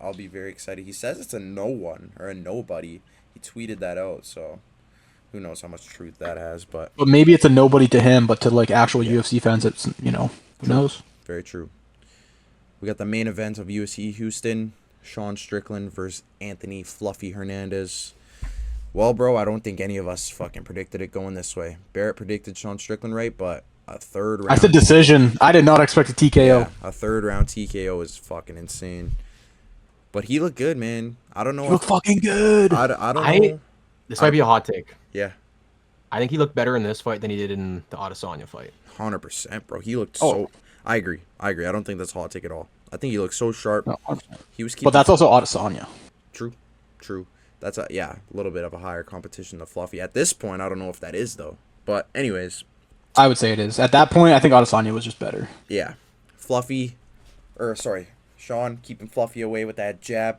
I'll be very excited. He says it's a no one or a nobody. He tweeted that out, so who knows how much truth that has. But maybe it's a nobody to him, but to like actual UFC fans, it's, who knows? Very true. We got the main event of UFC Houston. Sean Strickland versus Anthony Fluffy Hernandez. Well, bro, I don't think any of us fucking predicted it going this way. Barrett predicted Sean Strickland right, but a third round. I said decision. I did not expect a TKO. Yeah, a third round TKO is fucking insane. But he looked good, man. I don't know. He looked fucking good. I don't know. This might be a hot take. Yeah. I think he looked better in this fight than he did in the Adesanya fight. 100%, bro. He looked so... I agree. I don't think that's a hot take at all. I think he looked so sharp. No, he was keeping... But that's also Adesanya. True. That's a little bit of a higher competition than Fluffy. At this point, I don't know if that is, though. But anyways... I would say it is. At that point, I think Adesanya was just better. Yeah. Sean keeping Fluffy away with that jab.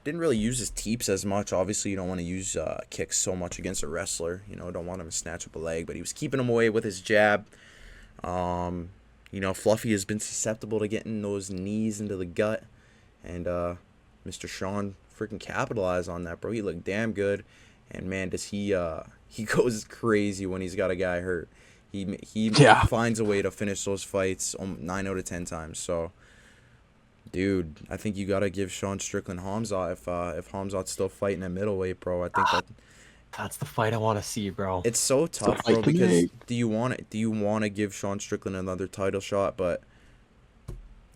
Didn't really use his teeps as much. Obviously, you don't want to use kicks so much against a wrestler. You know, don't want him to snatch up a leg. But he was keeping him away with his jab. You know, Fluffy has been susceptible to getting those knees into the gut. And Mr. Sean freaking capitalized on that, bro. He looked damn good. And, man, does he goes crazy when he's got a guy hurt. He finds a way to finish those fights 9 out of 10 times. So, dude, I think you got to give Sean Strickland Hamzat if Hamzat's still fighting at middleweight, bro. I think that's the fight I want to see, bro. It's so tough, bro, because do you want to give Sean Strickland another title shot? But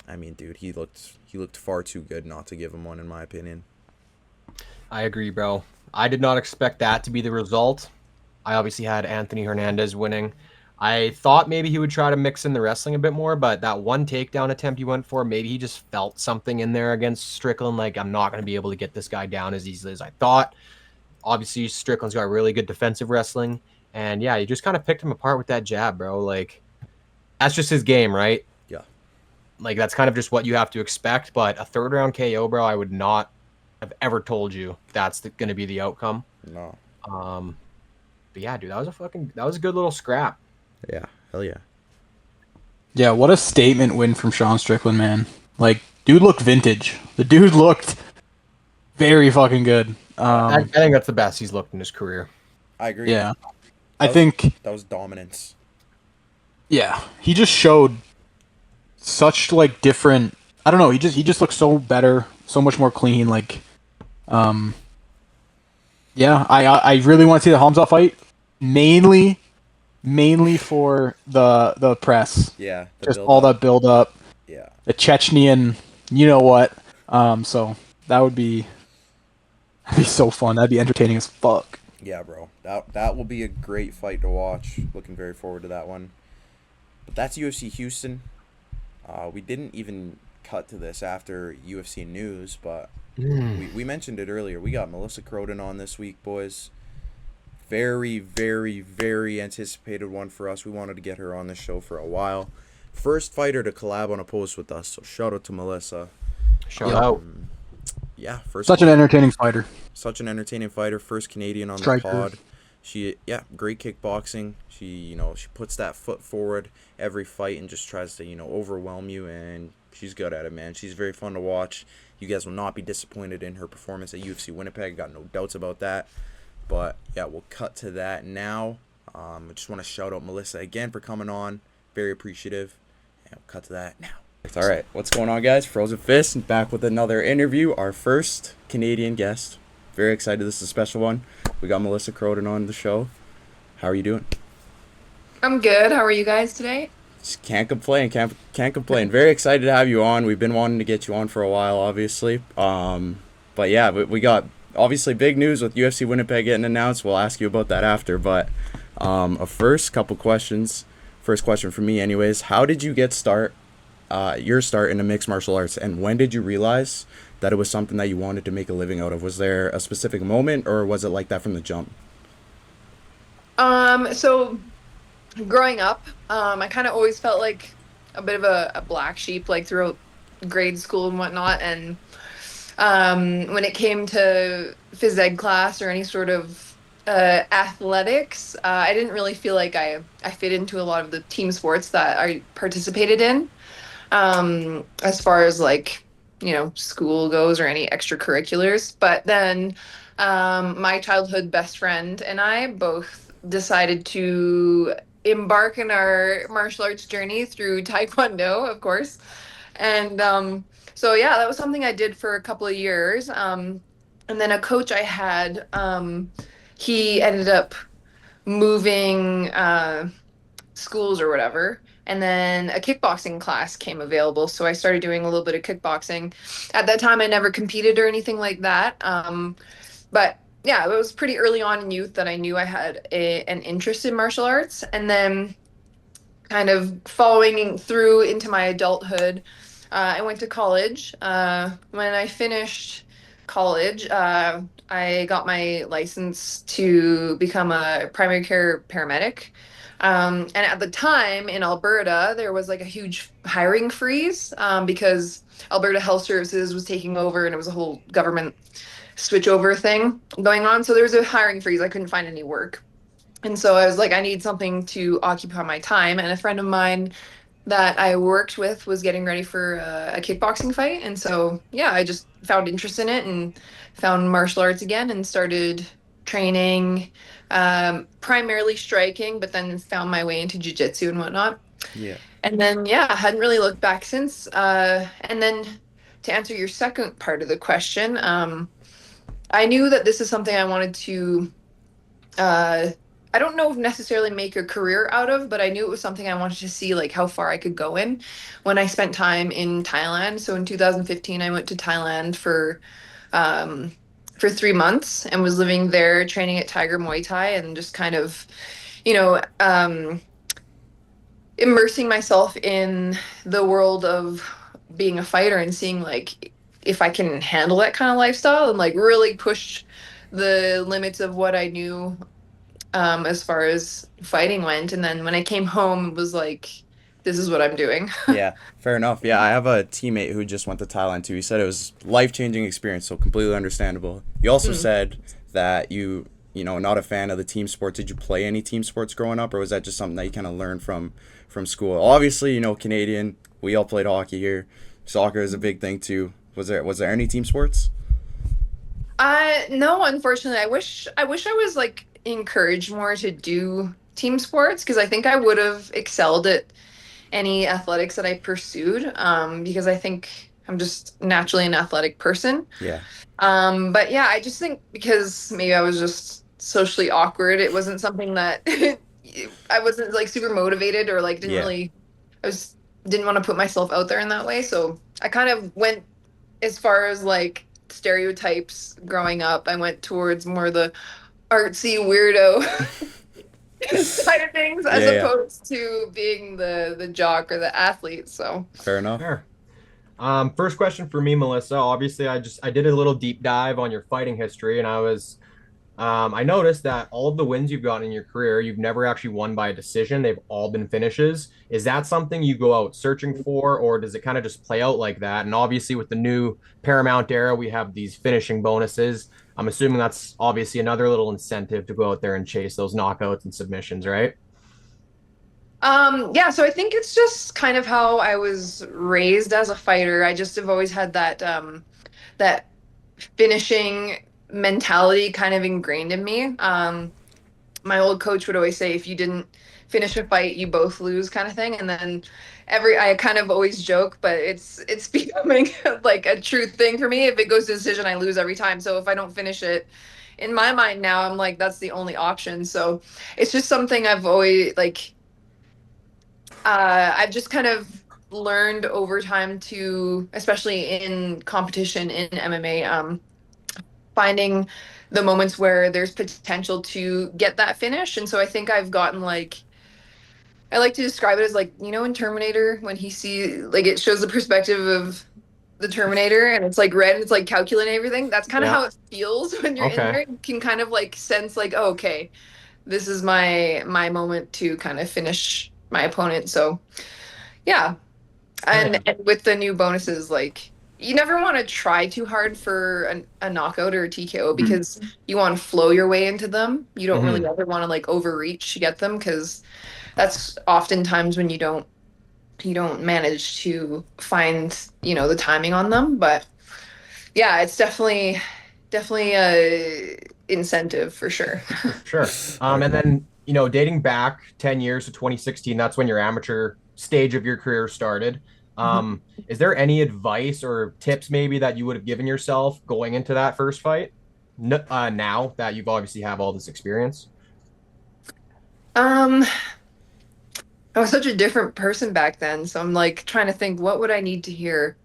I mean, dude, he looked far too good not to give him one, in my opinion. I agree, bro. I did not expect that to be the result. I obviously had Anthony Hernandez winning. I thought maybe he would try to mix in the wrestling a bit more, but that one takedown attempt he went for, maybe he just felt something in there against Strickland. Like, I'm not going to be able to get this guy down as easily as I thought. Obviously, Strickland's got really good defensive wrestling. And yeah, you just kind of picked him apart with that jab, bro. Like, that's just his game, right? Yeah. Like, that's kind of just what you have to expect. But a third round KO, bro, I would not have ever told you that's going to be the outcome. No. But yeah, dude, that was a good little scrap. Yeah, hell yeah. Yeah, what a statement win from Sean Strickland, man. Like, dude looked vintage. The dude looked very fucking good. I think that's the best he's looked in his career. I agree. Yeah. I think that was dominance. Yeah, he just showed such like different. I don't know. He just looked so better, so much more clean. Like, yeah, I really want to see the Hamza fight, mainly for the press. Yeah, just all that build up. Yeah, the Chechnyan, you know what? So that'd be so fun. That'd be entertaining as fuck. Yeah, bro. That will be a great fight to watch. Looking very forward to that one. But that's UFC Houston. We didn't even cut to this after UFC news, but we mentioned it earlier. We got Melissa Croden on this week, boys. Very, very, very anticipated one for us. We wanted to get her on the show for a while. First fighter to collab on a post with us, so shout out to Melissa. Shout out. Yeah, such an entertaining fighter. Such an entertaining fighter. First Canadian on the pod. Great kickboxing. She puts that foot forward every fight and just tries to, overwhelm you, and she's good at it, man. She's very fun to watch. You guys will not be disappointed in her performance at UFC Winnipeg. Got no doubts about that. But, yeah, we'll cut to that now. I just want to shout out Melissa again for coming on. Very appreciative. And we'll cut to that now. All right, what's going on, guys? Frozen Fist back with another interview. Our first Canadian guest. Very excited. This is a special one. We got Melissa Croden on the show. How are you doing? I'm good. How are you guys today? Just can't complain. Can't complain. Very excited to have you on. We've been wanting to get you on for a while, obviously. But yeah, we got obviously big news with UFC Winnipeg getting announced. We'll ask you about that after. But first couple questions. First question for me, anyways. How did you get your start into mixed martial arts, and when did you realize that it was something that you wanted to make a living out of? Was there a specific moment, or was it like that from the jump? So growing up, I kind of always felt like a bit of a black sheep, like throughout grade school and whatnot. And when it came to phys ed class or any sort of athletics, I didn't really feel like I fit into a lot of the team sports that I participated in. As far as like, school goes or any extracurriculars. But then my childhood best friend and I both decided to embark in our martial arts journey through Taekwondo, of course. And so, yeah, that was something I did for a couple of years. And then a coach I had he ended up moving schools or whatever. And then a kickboxing class came available. So I started doing a little bit of kickboxing. At that time, I never competed or anything like that. But yeah, it was pretty early on in youth that I knew I had an interest in martial arts. And then kind of following through into my adulthood, I went to college. When I finished college, I got my license to become a primary care paramedic. And at the time in Alberta, there was like a huge hiring freeze because Alberta Health Services was taking over and it was a whole government switchover thing going on. So there was a hiring freeze. I couldn't find any work. And so I was like, I need something to occupy my time. And a friend of mine that I worked with was getting ready for a kickboxing fight. And so, yeah, I just found interest in it and found martial arts again and started training, primarily striking, but then found my way into jujitsu and whatnot. Yeah. And then, yeah, I hadn't really looked back since. And then to answer your second part of the question, I knew that this is something I wanted to uh, I don't know if necessarily make a career out of, but I knew it was something I wanted to see like how far I could go in when I spent time in Thailand. So in 2015, I went to Thailand for 3 months and was living there training at Tiger Muay Thai and just kind of, you know, immersing myself in the world of being a fighter and seeing like if I can handle that kind of lifestyle and like really push the limits of what I knew as far as fighting went. And then when I came home, it was like, this is what I'm doing. Yeah, fair enough. Yeah, I have a teammate who just went to Thailand too. He said it was life-changing experience, so completely understandable. You also said that not a fan of the team sports. Did you play any team sports growing up, or was that just something that you kind of learned from school? Obviously, Canadian. We all played hockey here. Soccer is a big thing too. Was there any team sports? No, unfortunately. I wish I was like encouraged more to do team sports because I think I would have excelled at any athletics that I pursued because I think I'm just naturally an athletic person. Yeah. But yeah, I just think because maybe I was just socially awkward, it wasn't something that I wasn't like super motivated or like Yeah. I was didn't want to put myself out there in that way. So I kind of went as far as like stereotypes growing up. I went towards more the artsy weirdo side of things as Yeah. opposed to being the jock or the athlete. So Fair enough. Sure. First question for me, Melissa. Obviously, I did a little deep dive on your fighting history, and I noticed that all of the wins you've gotten in your career, you've never actually won by a decision. They've all been finishes. Is that something you go out searching for, or does it kind of just play out like that? And obviously, with the new Paramount era, we have these finishing bonuses. I'm assuming that's obviously another little incentive to go out there and chase those knockouts and submissions, right? yeah, so I think it's just kind of how I was raised as a fighter. I just have always had that finishing mentality kind of ingrained in me. My old coach would always say if you didn't finish a fight, you both lose kind of thing. And then I kind of always joke, but it's becoming like a true thing for me. If it goes to decision, I lose every time. So if I don't finish it, in my mind now, I'm like, that's the only option. So it's just something I've always like I've just kind of learned over time to, especially in competition in MMA, finding the moments where there's potential to get that finish. And so I think I've gotten like, I like to describe it as like, in Terminator when he see like it shows the perspective of the Terminator and it's like red and it's like calculating everything. That's kind of Yeah. how it feels when you're in Okay. there. You can kind of like sense like, oh, okay, this is my moment to kind of finish my opponent. So yeah. Yeah. And with the new bonuses, like you never want to try too hard for a knockout or a TKO because you want to flow your way into them. You don't really Mhm. ever want to like overreach to get them because that's oftentimes when you don't manage to find, the timing on them. But yeah, it's definitely a incentive for sure. Sure. And then, dating back 10 years to 2016, that's when your amateur stage of your career started. Is there any advice or tips maybe that you would have given yourself going into that first fight? now that you've obviously have all this experience? Um, I was such a different person back then, so I'm like trying to think what would I need to hear.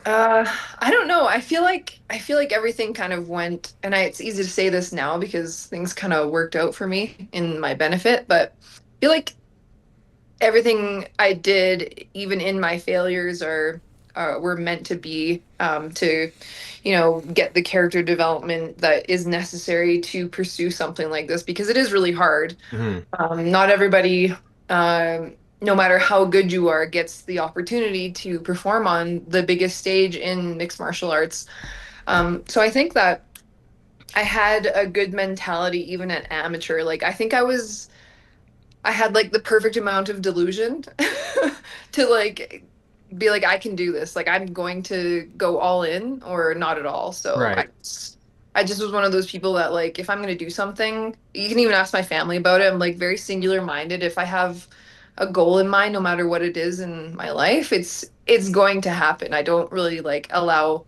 I don't know. I feel like everything kind of went, and it's easy to say this now because things kind of worked out for me in my benefit, but I feel like everything I did, even in my failures, are were meant to be to, get the character development that is necessary to pursue something like this because it is really hard. Hmm. Not everybody, no matter how good you are, gets the opportunity to perform on the biggest stage in mixed martial arts. So I think that I had a good mentality even at amateur. Like I had like the perfect amount of delusion to like be like I can do this. Like I'm going to go all in or not at all. So Right. I just was one of those people that like if I'm going to do something, you can even ask my family about it. I'm like very singular minded. If I have a goal in mind, no matter what it is in my life, it's going to happen. I don't really like allow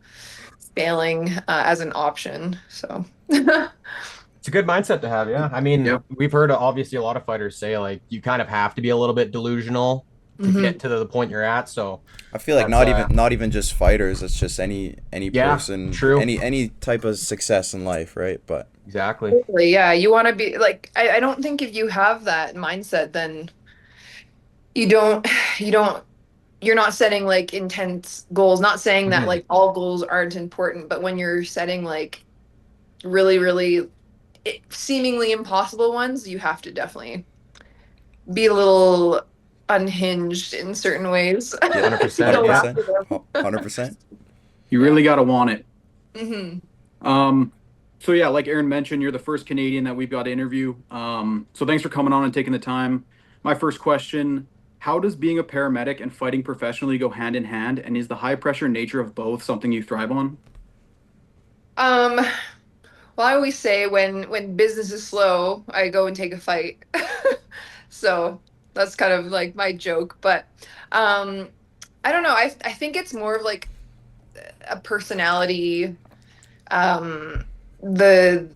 failing as an option. So It's a good mindset to have, yeah. I mean, Yeah. we've heard obviously a lot of fighters say like you kind of have to be a little bit delusional to Mhm. get to the point you're at. So I feel like that's not even just fighters. It's just any yeah, person, true. any type of success in life, right? But Exactly. Totally, yeah, you want to be like I don't think if you have that mindset, then you don't you don't you're not setting like intense goals. Not saying that Mhm. like all goals aren't important, but when you're setting like really, really seemingly impossible ones, you have to definitely be a little unhinged in certain ways yeah, to 100%. go Yeah. 100%, after them. 100%. You Yeah. really got to want it. Hmm. Um, so yeah, like Aaron mentioned, you're the first Canadian that we've got to interview. So thanks for coming on and taking the time. My first question, how does being a paramedic and fighting professionally go hand in hand? And is the high pressure nature of both something you thrive on? Um, well, I always say when business is slow, I go and take a fight. So that's kind of like my joke, but um, I don't know. I think it's more of like a personality. The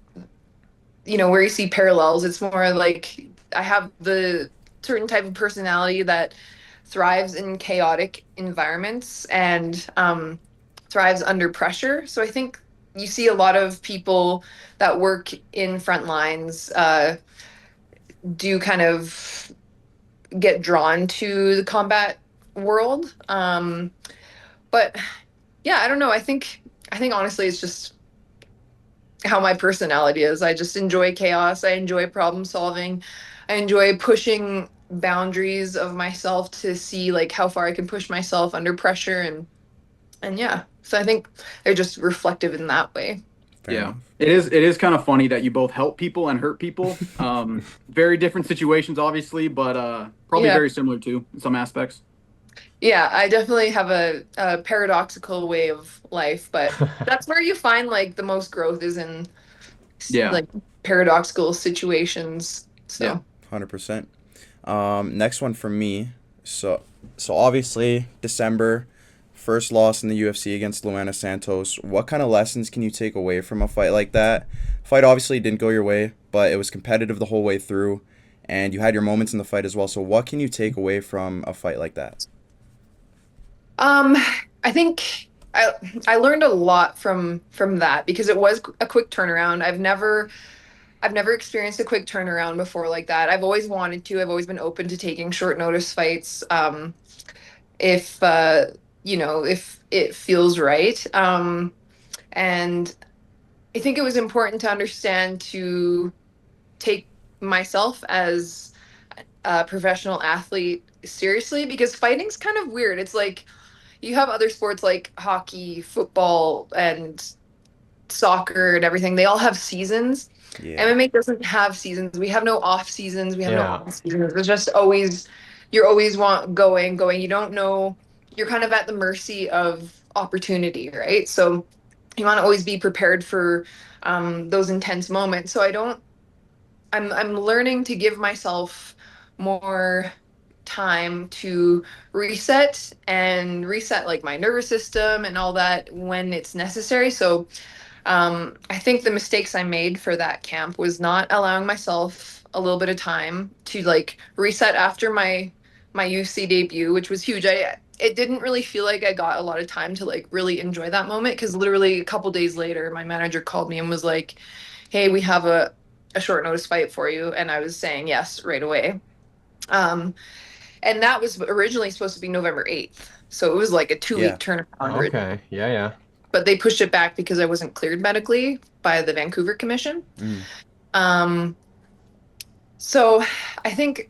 where you see parallels, it's more like I have the certain type of personality that thrives in chaotic environments and thrives under pressure. So I think you see a lot of people that work in front lines do kind of get drawn to the combat world. But yeah, I don't know. I think honestly, it's just how my personality is. I just enjoy chaos. I enjoy problem solving. I enjoy pushing boundaries of myself to see like how far I can push myself under pressure and yeah. So I think they're just reflective in that way. Fair Yeah. enough. It is kind of funny that you both help people and hurt people. Very different situations, obviously, but probably Yeah. very similar too in some aspects. Yeah, I definitely have a paradoxical way of life, but that's where you find like the most growth is in Yeah. like paradoxical situations. Yeah. So 100%. Next one for me. So obviously December, first loss in the UFC against Luana Santos. What kind of lessons can you take away from a fight like that? Fight obviously didn't go your way, but it was competitive the whole way through, and you had your moments in the fight as well. So what can you take away from a fight like that? Um, I think I learned a lot from that because it was a quick turnaround. I've never experienced a quick turnaround before like that. I've always wanted to. I've always been open to taking short notice fights if if it feels right. And I think it was important to understand to take myself as a professional athlete seriously because fighting's kind of weird. It's like you have other sports like hockey, football, and soccer and everything. They all have seasons. Yeah. MMA doesn't have seasons. We have no off seasons. We have no Yeah. on seasons. It's just always you're always want going, going. You don't know. You're kind of at the mercy of opportunity, right? So you want to always be prepared for those intense moments. So I don't. I'm learning to give myself more time to reset like my nervous system and all that when it's necessary. So I think the mistakes I made for that camp was not allowing myself a little bit of time to like reset after my UFC debut, which was huge. It didn't really feel like I got a lot of time to like really enjoy that moment because literally a couple days later, my manager called me and was like, "Hey, we have a short notice fight for you," and I was saying yes right away. Um, and that was originally supposed to be November 8th, so it was like a 2 week Yeah. turnaround. Okay. Yeah, yeah. But they pushed it back because I wasn't cleared medically by the Vancouver Commission. Mm. Um, so I think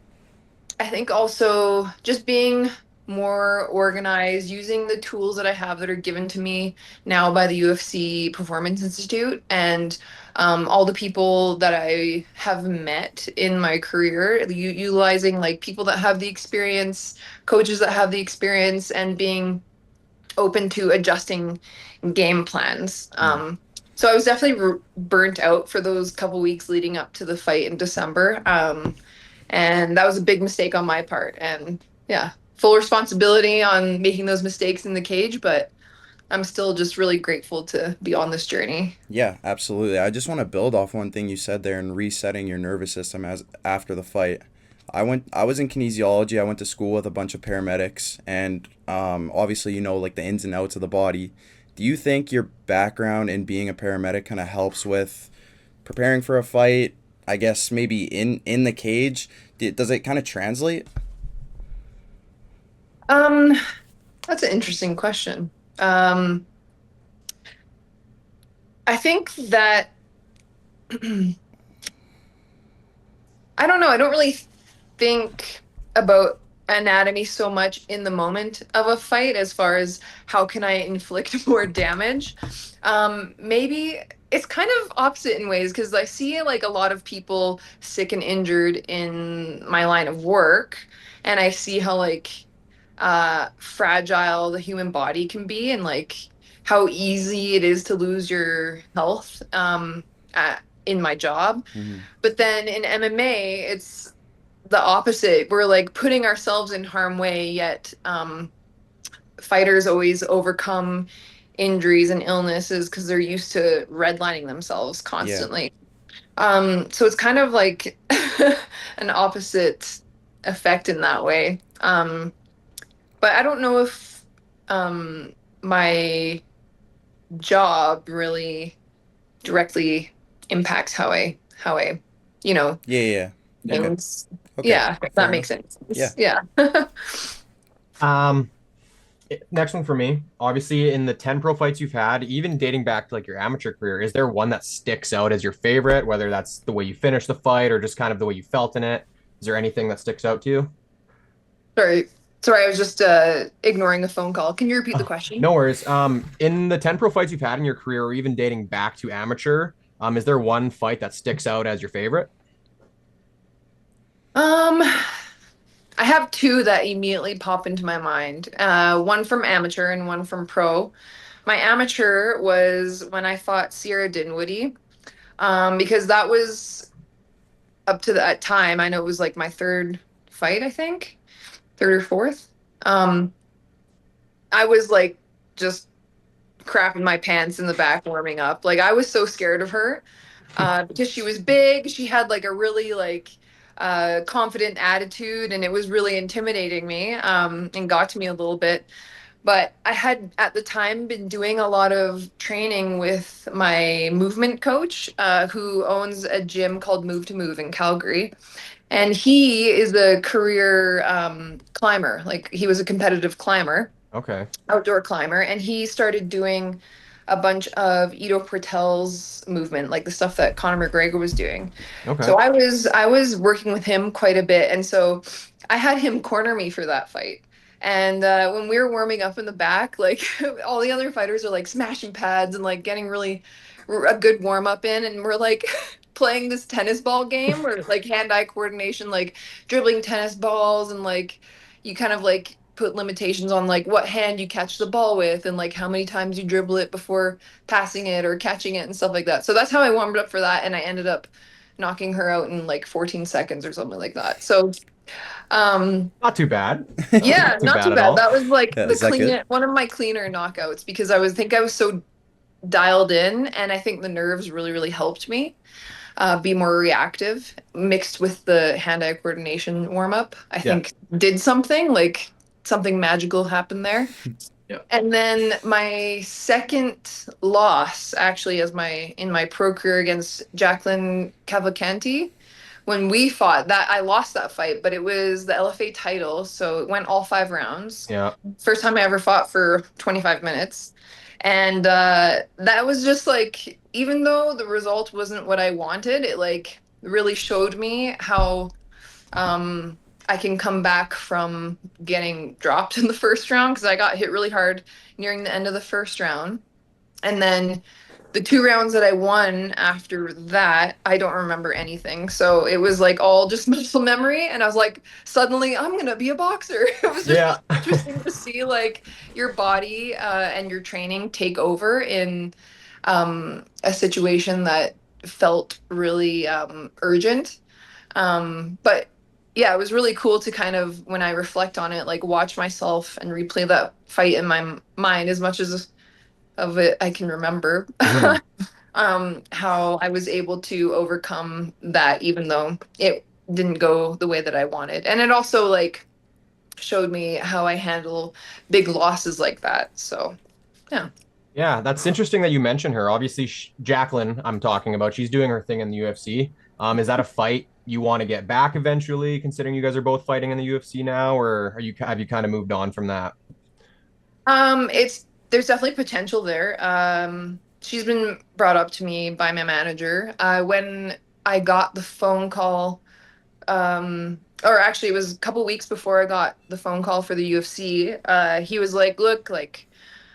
also just being more organized, using the tools that I have that are given to me now by the UFC Performance Institute, and all the people that I have met in my career, utilizing like people that have the experience, coaches that have the experience, and being open to adjusting game plans. So I was definitely burnt out for those couple weeks leading up to the fight in December. And that was a big mistake on my part. And yeah, full responsibility on making those mistakes in the cage, but I'm still just really grateful to be on this journey. Yeah, absolutely. I just want to build off one thing you said there and resetting your nervous system as after the fight. I was in kinesiology. I went to school with a bunch of paramedics, and obviously you know like the ins and outs of the body. Do you think your background in being a paramedic kind of helps with preparing for a fight? I guess maybe in the cage. Does it kind of translate? Um, that's an interesting question. I think that I don't know. I don't really think about anatomy so much in the moment of a fight as far as how can I inflict more damage. Maybe it's kind of opposite in ways because I see like a lot of people sick and injured in my line of work, and I see how like fragile the human body can be and like how easy it is to lose your health in my job. Mm-hmm. But then in MMA, it's the opposite. We're like putting ourselves in harm way, yet fighters always overcome injuries and illnesses because they're used to redlining themselves Yeah. constantly. So it's kind of like an opposite effect in that way. But I don't know if my job really directly impacts how I you know Yeah, yeah, yeah. Okay. things. Okay. Yeah, if Fair that makes enough. sense. Yeah. Yeah. Um, Next one for me. Obviously, in the 10 pro fights you've had, even dating back to like your amateur career, is there one that sticks out as your favorite, whether that's the way you finished the fight or just kind of the way you felt in it? Is there anything that sticks out to you? Sorry. Sorry, I was just ignoring a phone call. Can you repeat the Oh, question? no worries. In the 10 pro fights you've had in your career, or even dating back to amateur, is there one fight that sticks out as your favorite? Um, I have two that immediately pop into my mind. One from amateur and one from pro. My amateur was when I fought Sierra Dinwiddie, because that was up to that time. I know it was like my third fight, I think, third or fourth. Um, I was like just crapping my pants in the back warming up. Like I was so scared of her because she was big. She had like a really like confident attitude, and it was really intimidating me and got to me a little bit. But I had at the time been doing a lot of training with my movement coach, who owns a gym called Move to Move in Calgary. And he is a career climber. Like he was a competitive climber, Okay. outdoor climber, and he started doing a bunch of Ido Portal's movement, like the stuff that Conor McGregor was doing. Okay. So I was working with him quite a bit, and so I had him corner me for that fight. And when we were warming up in the back, like all the other fighters are like smashing pads and like getting really a good warm up in, and we're like playing this tennis ball game where like hand-eye coordination, like dribbling tennis balls, and like you kind of like put limitations on like what hand you catch the ball with and like how many times you dribble it before passing it or catching it and stuff like that. So that's how I warmed up for that, and I ended up knocking her out in like 14 seconds or something like that. So Not too bad. Yeah, Not too not bad too at bad. all. That was like Yeah, the is that good? one of my cleaner knockouts because I was so dialed in, and I think the nerves really, really helped me be more reactive, mixed with the hand-eye coordination warm-up. I Yeah. think did something like something magical happened there. Yeah. And then my second loss, actually, as my in my pro career against Jacqueline Cavalcanti, when we fought that, I lost that fight, but it was the LFA title, so it went all 5 rounds. Yeah. First time I ever fought for 25 minutes. And that was just like, even though the result wasn't what I wanted, it like really showed me how um, I can come back from getting dropped in the first round because I got hit really hard nearing the end of the first round. And then the 2 rounds that I won after that, I don't remember anything. So it was like all just muscle memory. And I was like, suddenly I'm going to be a boxer. It was just Yeah. really interesting to see like your body and your training take over in a situation that felt really urgent. But yeah, it was really cool to kind of, when I reflect on it, like watch myself and replay that fight in my mind as much as of it I can remember. Mhm. How I was able to overcome that, even though it didn't go the way that I wanted. And it also like showed me how I handle big losses like that. So yeah. Yeah, that's interesting that you mentioned her. Obviously, Jacqueline, I'm talking about, she's doing her thing in the UFC. Is that a fight you want to get back eventually, considering you guys are both fighting in the UFC now, or have you kind of moved on from that? It's there's definitely potential there. She's been brought up to me by my manager. When I got the phone call, or actually it was a couple weeks before I got the phone call for the UFC. He was like, "Look, like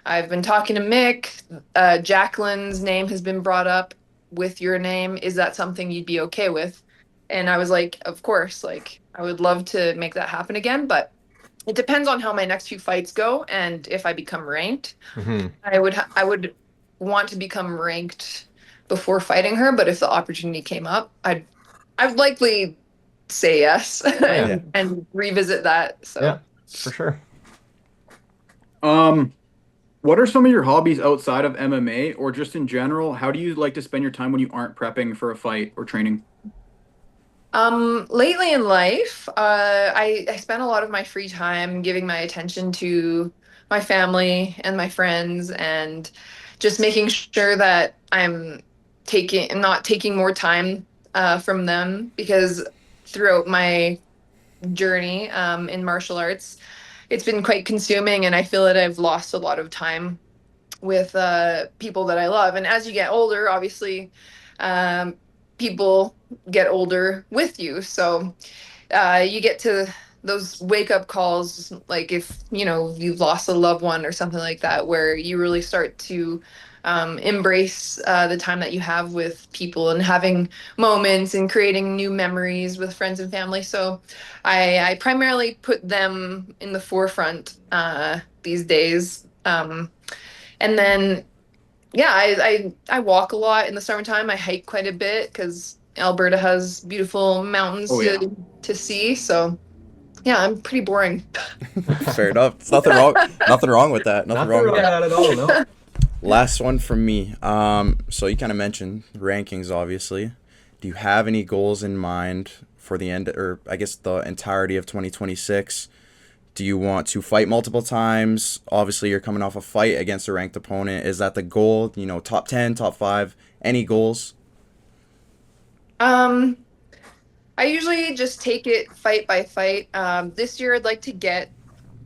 I've been talking to Mick. Jacqueline's name has been brought up with your name. Is that something you'd be okay with?" And I was like, "Of course. Like I would love to make that happen again, but." It depends on how my next few fights go and if I become ranked. Hmm. I would want to become ranked before fighting her, but if the opportunity came up, I'd likely say yes Oh yeah, Yeah. and revisit that. yeah, So for sure. Um, what are some of your hobbies outside of MMA or just in general? How do you like to spend your time when you aren't prepping for a fight or training? lately in life, I spend a lot of my free time giving my attention to my family and my friends and just making sure that I'm not taking more time from them because throughout my journey in martial arts, it's been quite consuming and I feel that I've lost a lot of time with people that I love. And as you get older, obviously, um, people get older with you. So you get to those wake up calls, like if you've lost a loved one or something like that, where you really start to embrace the time that you have with people and having moments and creating new memories with friends and family. So I primarily put them in the forefront these days. And then yeah, I walk a lot in the summertime. I hike quite a bit because Alberta has beautiful mountains Oh yeah. to see. So yeah, I'm pretty boring. Fair enough. It's nothing wrong. Nothing wrong with that. Nothing Nothing wrong with wrong with that. that at all. No. Last one from me. So you kind of mentioned rankings, obviously. Do you have any goals in mind for the end, or I guess the entirety of 2026? Do you want to fight multiple times? Obviously, you're coming off a fight against a ranked opponent. Is that the goal? Top 10, top 5? Any goals? Um, I usually just take it fight by fight. This year I'd like to get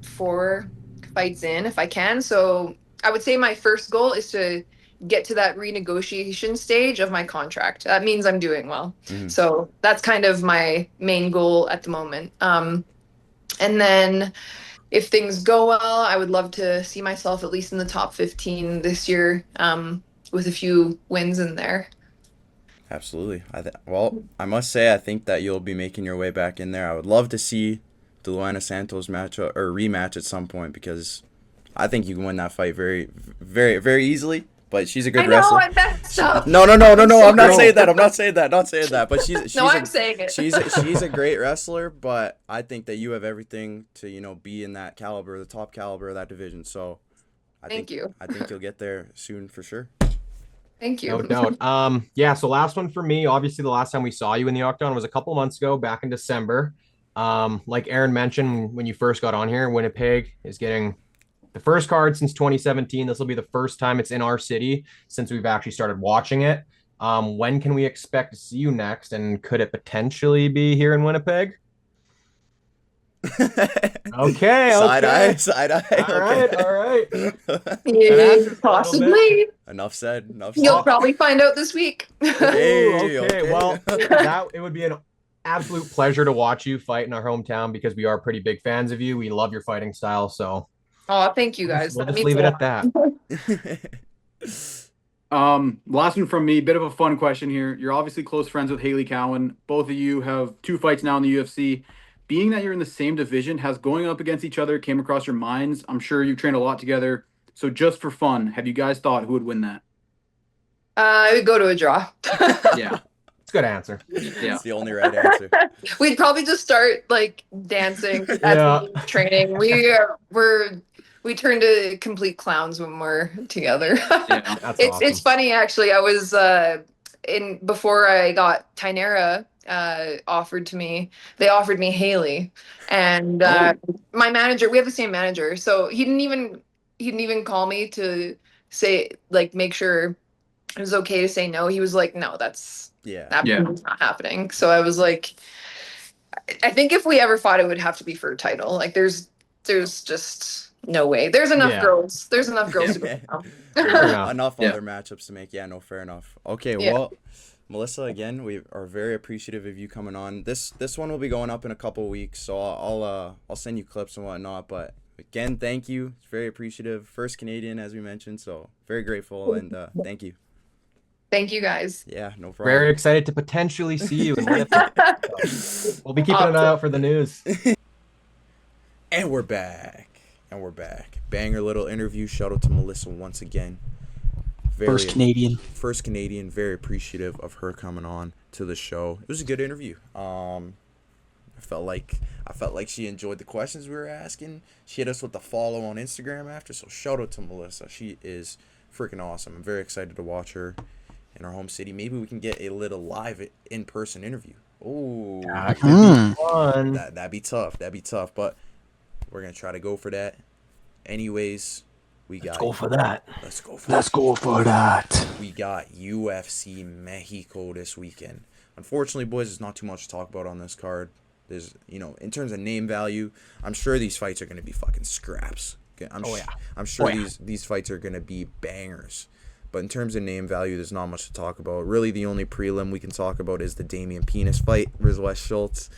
4 fights in if I can. So I would say my first goal is to get to that renegotiation stage of my contract. That means I'm doing well. Mhm. So that's kind of my main goal at the moment. And then if things go well, I would love to see myself at least in the top 15 this year, with a few wins in there. Absolutely. Well, I must say, I think that you'll be making your way back in there. I would love to see the Luana Santos match or rematch at some point because I think you can win that fight very, very, very easily. but she's a good I know wrestler. I messed up. No. I'm not sorry. saying that. I'm not saying that. Not saying that. But I'm saying it. she's a great wrestler. But I think that you have everything to be in that caliber, the top caliber of that division. So, Thank you. I think you'll get there soon for sure. Thank you. No doubt. Yeah. So last one for me. Obviously, the last time we saw you in the Octagon was a couple months ago, back in December. Like Aaron mentioned when you first got on here, Winnipeg is getting the first card since 2017. This will be the first time it's in our city since we've actually started watching it. When can we expect to see you next? And could it potentially be here in Winnipeg? Okay. Side eye. All right. Yeah, possibly. Enough said. You'll probably find out this week. Hey, okay. Well, it would be an absolute pleasure to watch you fight in our hometown because we are pretty big fans of you. We love your fighting style. So, thank you guys. We'll just leave it at that. Last one from me, bit of a fun question here. You're obviously close friends with Haley Cowan. Both of you have 2 fights now in the UFC. Being that you're in the same division, has going up against each other came across your minds? I'm sure you've trained a lot together. So just for fun, have you guys thought who would win that? I would go to a draw. Yeah. It's a good answer. Yeah. It's the only right answer. We'd probably just start like dancing at training. We turn to complete clowns when we're together. Yeah, that's awesome. It's funny actually. I was before I got Tynera offered me Haley, and my manager, we have the same manager, so he didn't even call me to say, like, make sure it was okay to say no. He was like, no, that's not happening. So I was like, I think if we ever fought, it would have to be for a title. Like there's just no way. There's enough girls to go now. Enough other matchups to make. Yeah, no, fair enough. Okay, well, Melissa, again, we are very appreciative of you coming on. This one will be going up in a couple of weeks, so I'll send you clips and whatnot. But again, thank you. It's very appreciative. First Canadian, as we mentioned, so very grateful, and thank you. Thank you guys. Yeah, no problem. Very excited to potentially see you in Winnipeg. We'll be keeping an eye out for the news. And we're back. Banger little interview. Shout out to Melissa once again. First Canadian, very appreciative of her coming on to the show. It was a good interview. I felt like she enjoyed the questions we were asking. She hit us with the follow on Instagram after, so shout out to Melissa. She is freaking awesome. I'm very excited to watch her in our home city. Maybe we can get a little live in-person interview. Oh, that could be fun. That'd be tough, but we're gonna try to go for that. Anyways, let's go for that. We got UFC Mexico this weekend. Unfortunately, boys, there's not too much to talk about on this card. There's, in terms of name value, I'm sure these fights are going to be fucking scraps. I'm sure these fights are going to be bangers. But in terms of name value, there's not much to talk about. Really, the only prelim we can talk about is the Damian Penis fight versus Wes Schultz.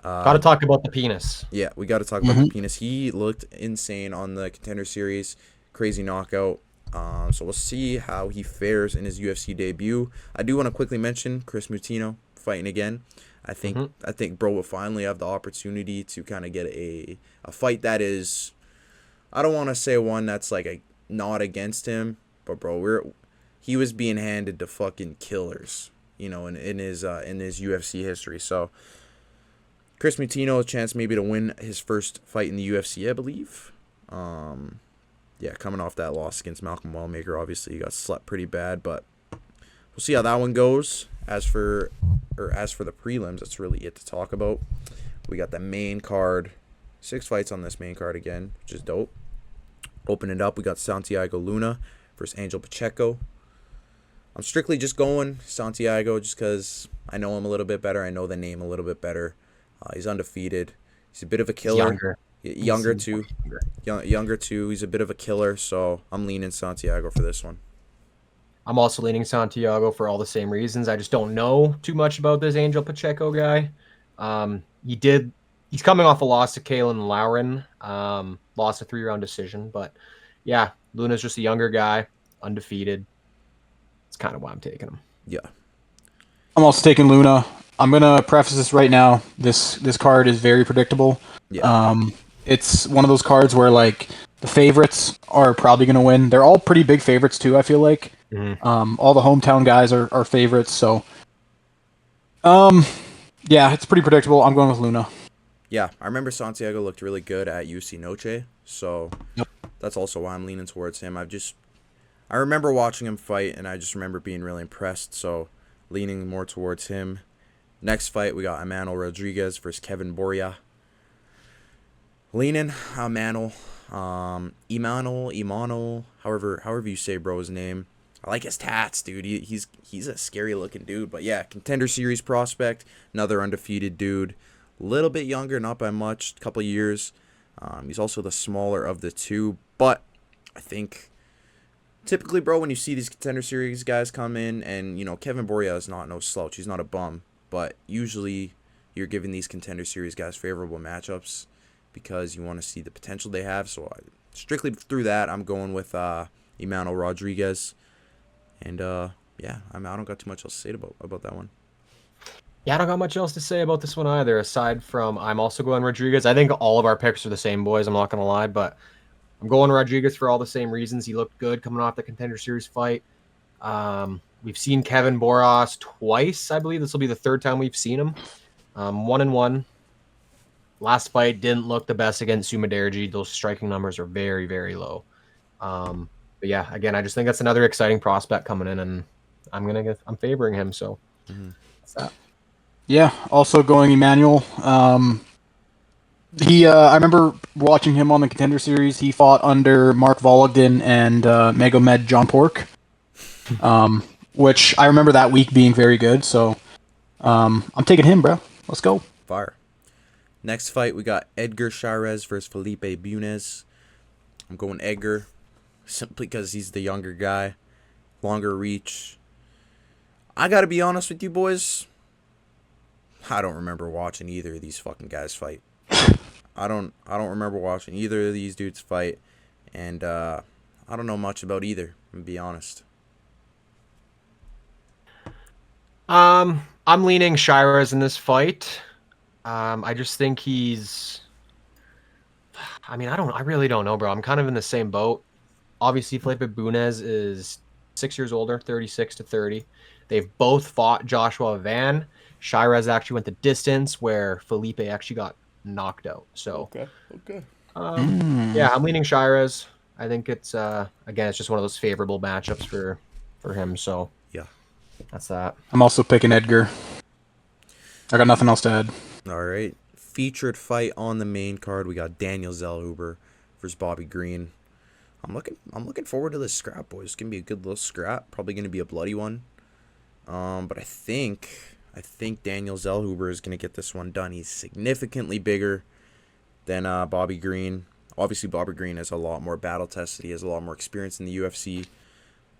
Got to talk about the penis. Yeah, we got to talk about the penis. He looked insane on the Contender Series. Crazy knockout. So we'll see how he fares in his UFC debut. I do want to quickly mention Chris Mutino fighting again. I think bro will finally have the opportunity to kind of get a fight that is, I don't want to say one that's like a not against him, but bro, he was being handed to fucking killers, in his UFC history. So Chris Mutino a chance maybe to win his first fight in the UFC, I believe. Yeah, coming off that loss against Malcolm Wellmaker, obviously he got slept pretty bad, but we'll see how that one goes. As for the prelims, that's really it to talk about. We got the main card, 6 fights on this main card again, which is dope. Open it up, we got Santiago Luna versus Angel Pacheco. I'm strictly just going Santiago just because I know him a little bit better. I know the name a little bit better. He's undefeated. He's a bit of a killer. Younger too. He's a bit of a killer, so I'm leaning Santiago for this one. I'm also leaning Santiago for all the same reasons. I just don't know too much about this Angel Pacheco guy. He's coming off a loss to Kalen Lauren, lost a 3-round decision, but yeah, Luna's just a younger guy, undefeated. That's kind of why I'm taking him. Yeah. I'm also taking Luna. I'm gonna preface this right now. This card is very predictable. Yeah. It's one of those cards where like the favorites are probably going to win. They're all pretty big favorites too, I feel like. All the hometown guys are favorites, so yeah, it's pretty predictable. I'm going with Luna. Yeah, I remember Santiago looked really good at UFC Noche, so that's also why I'm leaning towards him. I remember watching him fight, and I just remember being really impressed, so leaning more towards him. Next fight, we got Emmanuel Rodriguez versus Kevin Boria. Leaning Emmanuel, however you say bro's name. I like his tats, dude. He's a scary looking dude. But yeah, contender series prospect, another undefeated dude. A little bit younger, not by much, a couple of years. He's also the smaller of the two. But I think typically, bro, when you see these contender series guys come in, and Kevin Boria is not no slouch. He's not a bum. But usually you're giving these contender series guys favorable matchups because you want to see the potential they have. So strictly through that, I'm going with Emmanuel Rodriguez. And yeah, I don't got too much else to say about that one. Yeah, I don't got much else to say about this one either, aside from I'm also going Rodriguez. I think all of our picks are the same, boys. I'm not going to lie, but I'm going Rodriguez for all the same reasons. He looked good coming off the contender series fight. We've seen Kevin Boras twice. I believe this will be the third time we've seen him. 1-1. Last fight didn't look the best against Sumaderji. Those striking numbers are very, very low. But yeah, again, I just think that's another exciting prospect coming in, and I'm favoring him. So that's that. Yeah, also going Emmanuel. I remember watching him on the contender series. He fought under Mark Vologden and Magomed John Pork, which I remember that week being very good. So I'm taking him, bro. Let's go. Fire. Next fight, we got Edgar Chairez versus Felipe Bunes. I'm going Edgar simply because he's the younger guy, longer reach. I got to be honest with you, boys. I don't remember watching either of these fucking guys fight. I don't remember watching either of these dudes fight, and I don't know much about either, to be honest. I'm leaning Chairez in this fight. I just think I really don't know, bro. I'm kind of in the same boat. Obviously, Felipe Bunes is 6 years older, 36-30. They've both fought Joshua Van. Chairez actually went the distance where Felipe actually got knocked out. So, okay. Yeah, I'm leaning Chairez. I think it's again, it's just one of those favorable matchups for him. So yeah, that's that. I'm also picking Edgar. I got nothing else to add. All right. Featured fight on the main card. We got Daniel Zellhuber versus Bobby Green. I'm looking forward to this scrap, boys. It's gonna be a good little scrap. Probably gonna be a bloody one. But I think Daniel Zellhuber is gonna get this one done. He's significantly bigger than Bobby Green. Obviously, Bobby Green is a lot more battle tested. He has a lot more experience in the UFC.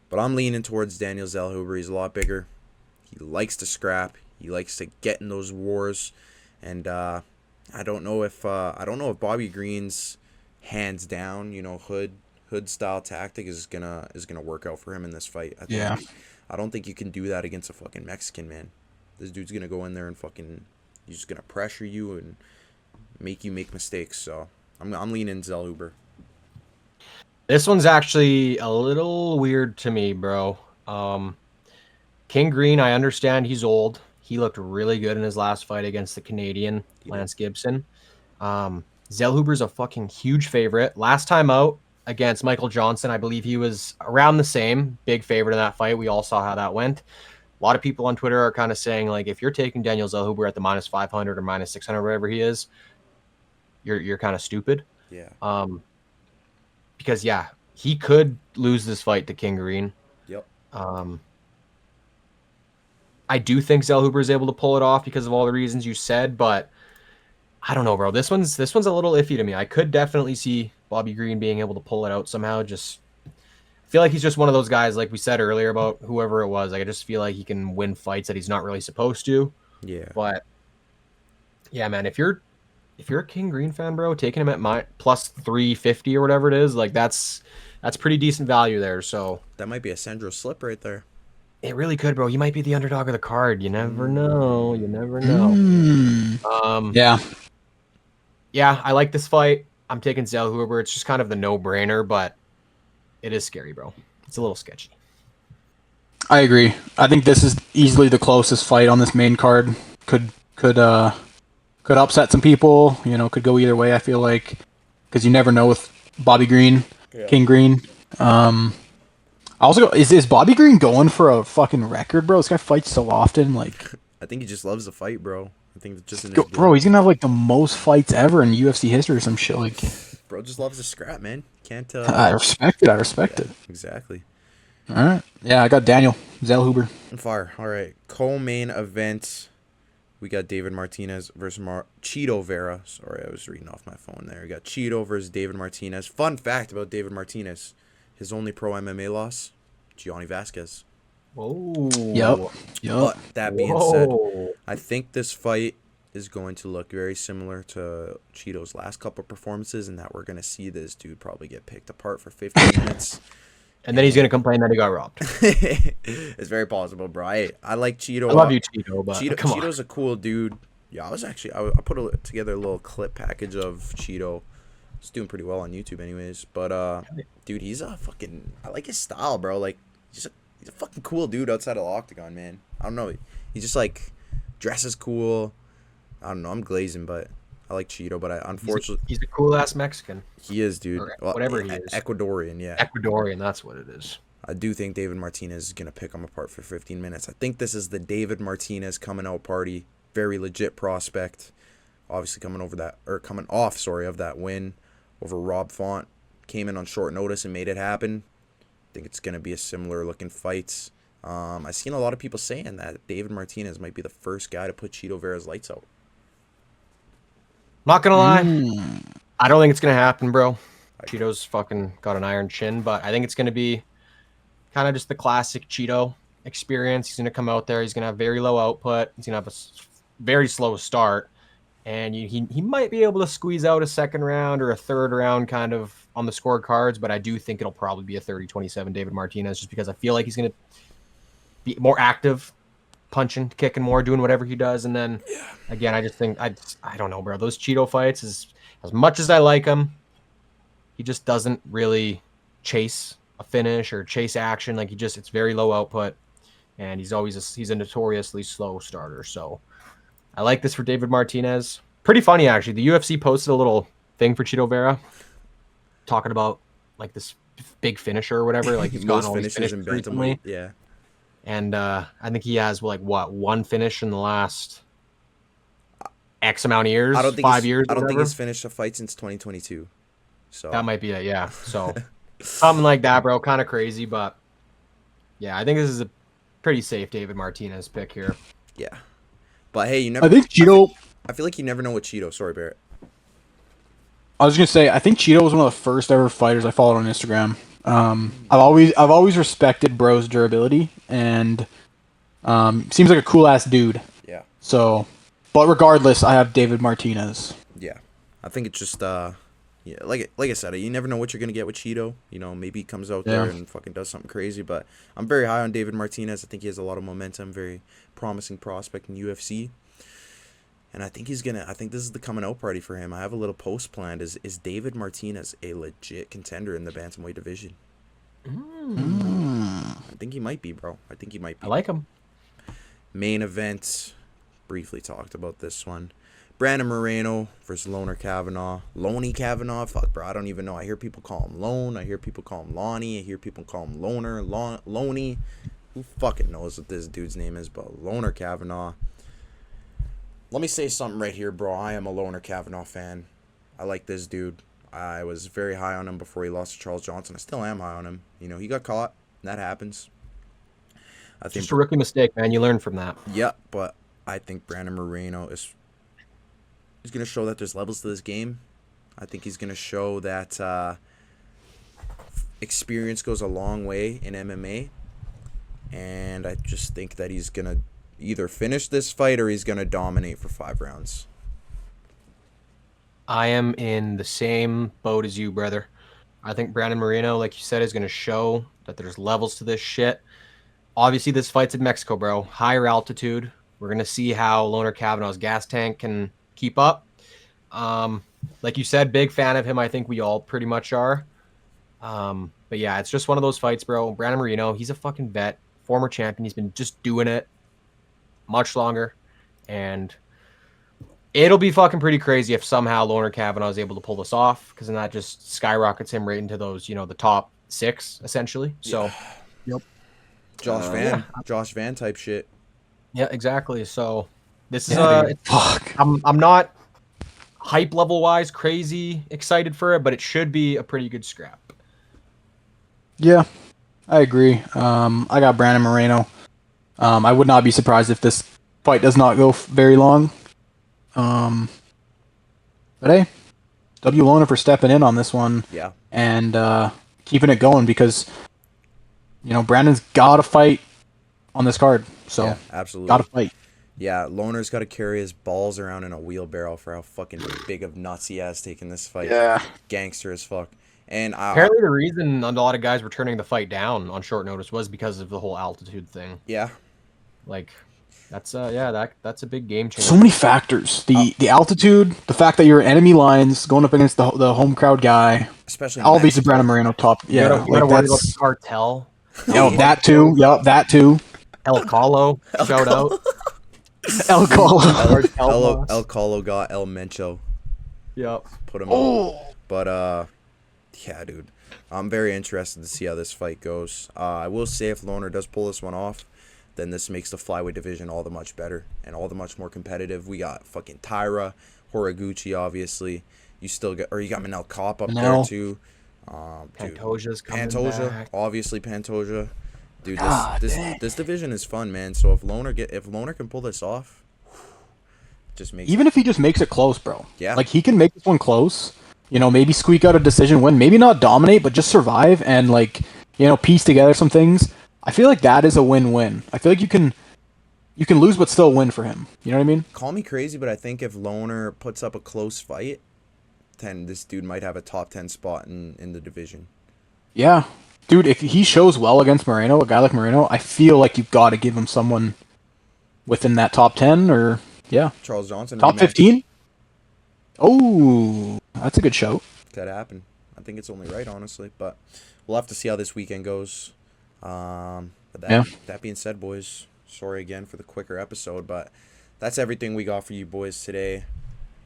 But I'm leaning towards Daniel Zellhuber. He's a lot bigger. He likes to scrap. He likes to get in those wars. And I don't know if Bobby Green's hands down, hood style tactic is gonna work out for him in this fight. I don't think you can do that against a fucking Mexican, man. This dude's gonna go in there and he's just gonna pressure you and make you make mistakes. So I'm leaning Zellhuber. This one's actually a little weird to me, bro. King Green, I understand he's old. He looked really good in his last fight against the Canadian, Lance Gibson. Zellhuber's a fucking huge favorite. Last time out against Michael Johnson, I believe he was around the same, big favorite in that fight. We all saw how that went. A lot of people on Twitter are kind of saying, like, if you're taking Daniel Zellhuber at the -500 or -600, whatever he is, you're kind of stupid. Yeah. Because yeah, he could lose this fight to King Green. Yep. I do think Zellhuber is able to pull it off because of all the reasons you said, but I don't know, bro. This one's a little iffy to me. I could definitely see Bobby Green being able to pull it out somehow. Just feel like he's just one of those guys, like we said earlier about whoever it was. Like, I just feel like he can win fights that he's not really supposed to. Yeah. But yeah, man, if you're a King Green fan, bro, taking him at my +350 or whatever it is, like that's pretty decent value there. So that might be a Sandro slip right there. It really could, bro. He might be the underdog of the card. You never know. Yeah. Yeah, I like this fight. I'm taking Zellhuber. It's just kind of the no-brainer, but it is scary, bro. It's a little sketchy. I agree. I think this is easily the closest fight on this main card. Could upset some people. Could go either way. I feel like because you never know with Bobby Green, King Green. Also, is Bobby Green going for a fucking record, bro? This guy fights so often. Like, I think he just loves to fight, bro. I think it's just in his blood. Bro, he's gonna have like the most fights ever in UFC history or some shit. Like, bro just loves to scrap, man. Can't. I respect it. Exactly. All right. Yeah, I got Daniel Zellhuber. Fire. All right. Co-main event. We got David Martinez versus Cheeto Vera. Sorry, I was reading off my phone there. We got Cheeto versus David Martinez. Fun fact about David Martinez: his only pro MMA loss, Gianni Vasquez. Oh. Yep. But that being said, I think this fight is going to look very similar to Cheeto's last couple performances, in that we're going to see this dude probably get picked apart for 15 minutes. And then he's going to complain that he got robbed. It's very possible, bro. I like Cheeto. I love you, Cheeto, but Cheeto's a cool dude. Yeah, I put together a little clip package of Cheeto. He's doing pretty well on YouTube anyways. But, dude, he's a fucking... I like his style, bro. Like, he's a fucking cool dude outside of the octagon, man. I don't know. He just, like, dresses cool. I don't know. I'm glazing, but... I like Cheeto, but unfortunately... He's a cool-ass Mexican. He is, dude. Or whatever he is. Ecuadorian, yeah. Ecuadorian, that's what it is. I do think David Martinez is going to pick him apart for 15 minutes. I think this is the David Martinez coming out party. Very legit prospect. Obviously coming off, of that win over Rob Font. Came in on short notice and made it happen. I think it's going to be a similar looking fight. I've seen a lot of people saying that David Martinez might be the first guy to put Cheeto Vera's lights out. Not gonna lie, I don't think it's gonna happen, bro. Cheeto's fucking got an iron chin, but I think it's gonna be kind of just the classic Cheeto experience. He's gonna come out there, he's gonna have very low output, he's gonna have a very slow start, and he might be able to squeeze out a second round or a third round kind of on the scorecards, but I do think it'll probably be a 30-27 David Martinez, just because I feel like he's gonna be more active, punching, kicking more, doing whatever he does. And then again, I just think I don't know, bro. Those Cheeto fights, as much as I like him, he just doesn't really chase a finish or chase action. Like it's very low output, and he's a notoriously slow starter. So I like this for David Martinez. Pretty funny actually. The UFC posted a little thing for Cheeto Vera talking about like this big finisher or whatever. Like he's gotten all these finishes in bantamweight. Yeah. And I think he has one finish in the last X amount of years, 5 years. I don't think he's finished a fight since 2022. So that might be it, yeah. So something like that, bro. Kind of crazy, but yeah, I think this is a pretty safe David Martinez pick here. Yeah, but hey, you never. I think Cheeto. I feel like you never know with Cheeto. Sorry, Barrett. I was gonna say I think Cheeto was one of the first ever fighters I followed on Instagram. I've always respected bro's durability, and seems like a cool ass dude. Yeah. So, but regardless, I have David Martinez. Yeah, I think it's just like I said, you never know what you're gonna get with Cheeto. Maybe he comes out there and fucking does something crazy. But I'm very high on David Martinez. I think he has a lot of momentum. Very promising prospect in UFC. And I think I think this is the coming out party for him. I have a little post planned. Is David Martinez a legit contender in the bantamweight division? I think he might be, bro. I think he might be. I like him. Main event. Briefly talked about this one. Brandon Moreno versus Loner Kavanaugh. Loney Kavanaugh? Fuck, bro. I don't even know. I hear people call him Lone. I hear people call him Lonnie. I hear people call him Loner. Loney. Who fucking knows what this dude's name is? But Loner Kavanaugh. Let me say something right here, bro. I am a Loner Kavanaugh fan. I like this dude. I was very high on him before he lost to Charles Johnson. I still am high on him. He got caught. That happens. I think just a rookie mistake, man. You learn from that. Yeah, but I think Brandon Moreno is going to show that there's levels to this game. I think he's going to show that experience goes a long way in MMA. And I just think that he's going to either finish this fight or he's going to dominate for 5 rounds. I am in the same boat as you, brother. I think Brandon Moreno, like you said, is going to show that there's levels to this shit. Obviously, this fight's in Mexico, bro. Higher altitude. We're going to see how Loner Kavanaugh's gas tank can keep up. like you said, big fan of him. I think we all pretty much are. But yeah, it's just one of those fights, bro. Brandon Moreno, he's a fucking vet, former champion. He's been just doing it much longer, and it'll be fucking pretty crazy if somehow Loner Kavanaugh is able to pull this off, because then that just skyrockets him right into those, the top 6 essentially. So, yep. Josh Van type shit. Yeah, exactly. So this is fuck. I'm not hype level wise crazy excited for it, but it should be a pretty good scrap. Yeah, I agree. I got Brandon Moreno. I would not be surprised if this fight does not go very long. But hey, W Lona for stepping in on this one. Yeah. And keeping it going, because Brandon's got to fight on this card. So yeah, absolutely got to fight. Yeah, Loner's got to carry his balls around in a wheelbarrow for how fucking big of nuts he has taking this fight. Yeah. Gangster as fuck. And apparently the reason a lot of guys were turning the fight down on short notice was because of the whole altitude thing. Yeah. Like, that's that's a big game changer. So many factors. The altitude, the fact that you're enemy lines going up against the home crowd guy. Especially all these are Brandon Moreno top. Yeah. You gotta worry about the cartel. Yeah, that too. Yep, that too. El Colo, shout out. El Colo. El Colo got El Mencho. Yep. Put him on. But, yeah, dude. I'm very interested to see how this fight goes. I will say if Loner does pull this one off, then this makes the flyweight division all the much better and all the much more competitive. We got fucking Taira, Horiguchi, obviously. You got Manel Kopp up there, too. Pantoja's coming back. Obviously Pantoja. Dude, this division is fun, man. So if Loner can pull this off, even if he just makes it close, bro. Yeah. Like, he can make this one close. Maybe squeak out a decision win. Maybe not dominate, but just survive and, piece together some things. I feel like that is a win-win. I feel like you can lose but still win for him. You know what I mean? Call me crazy, but I think if Loner puts up a close fight, then this dude might have a top 10 spot in the division. Yeah. Dude, if he shows well against Moreno, a guy like Moreno, I feel like you've got to give him someone within that top 10 or, yeah. Charles Johnson. Top 15? Oh, that's a good show. Could happen. I think it's only right, honestly. But we'll have to see how this weekend goes. That being said, boys, sorry again for the quicker episode, but that's everything we got for you boys today.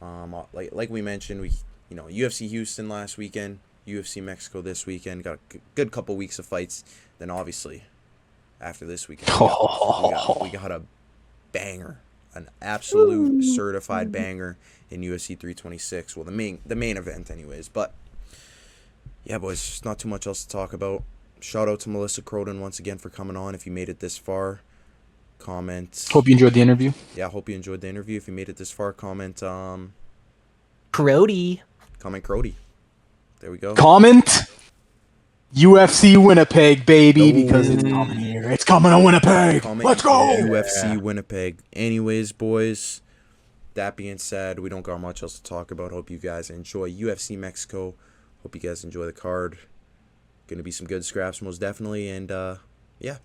Like we mentioned, UFC Houston last weekend, UFC Mexico this weekend. Got a good couple weeks of fights. Then obviously, after this weekend, we got a banger, an absolute certified banger in UFC 326. Well, the main event, anyways. But yeah, boys, just not too much else to talk about. Shout out to Melissa Croden once again for coming on. If you made it this far, comment. Hope you enjoyed the interview. Yeah, hope you enjoyed the interview. If you made it this far, comment. Crody. Comment Crody. There we go. Comment UFC Winnipeg, baby, because it's coming here. It's coming to Winnipeg. Let's go. UFC Winnipeg. Anyways, boys, that being said, we don't got much else to talk about. Hope you guys enjoy UFC Mexico. Hope you guys enjoy the card. Going to be some good scraps, most definitely. And, yeah.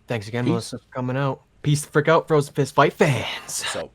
Thanks again, Melissa, for coming out. Peace the frick out, Frozen Fist Fight fans. So.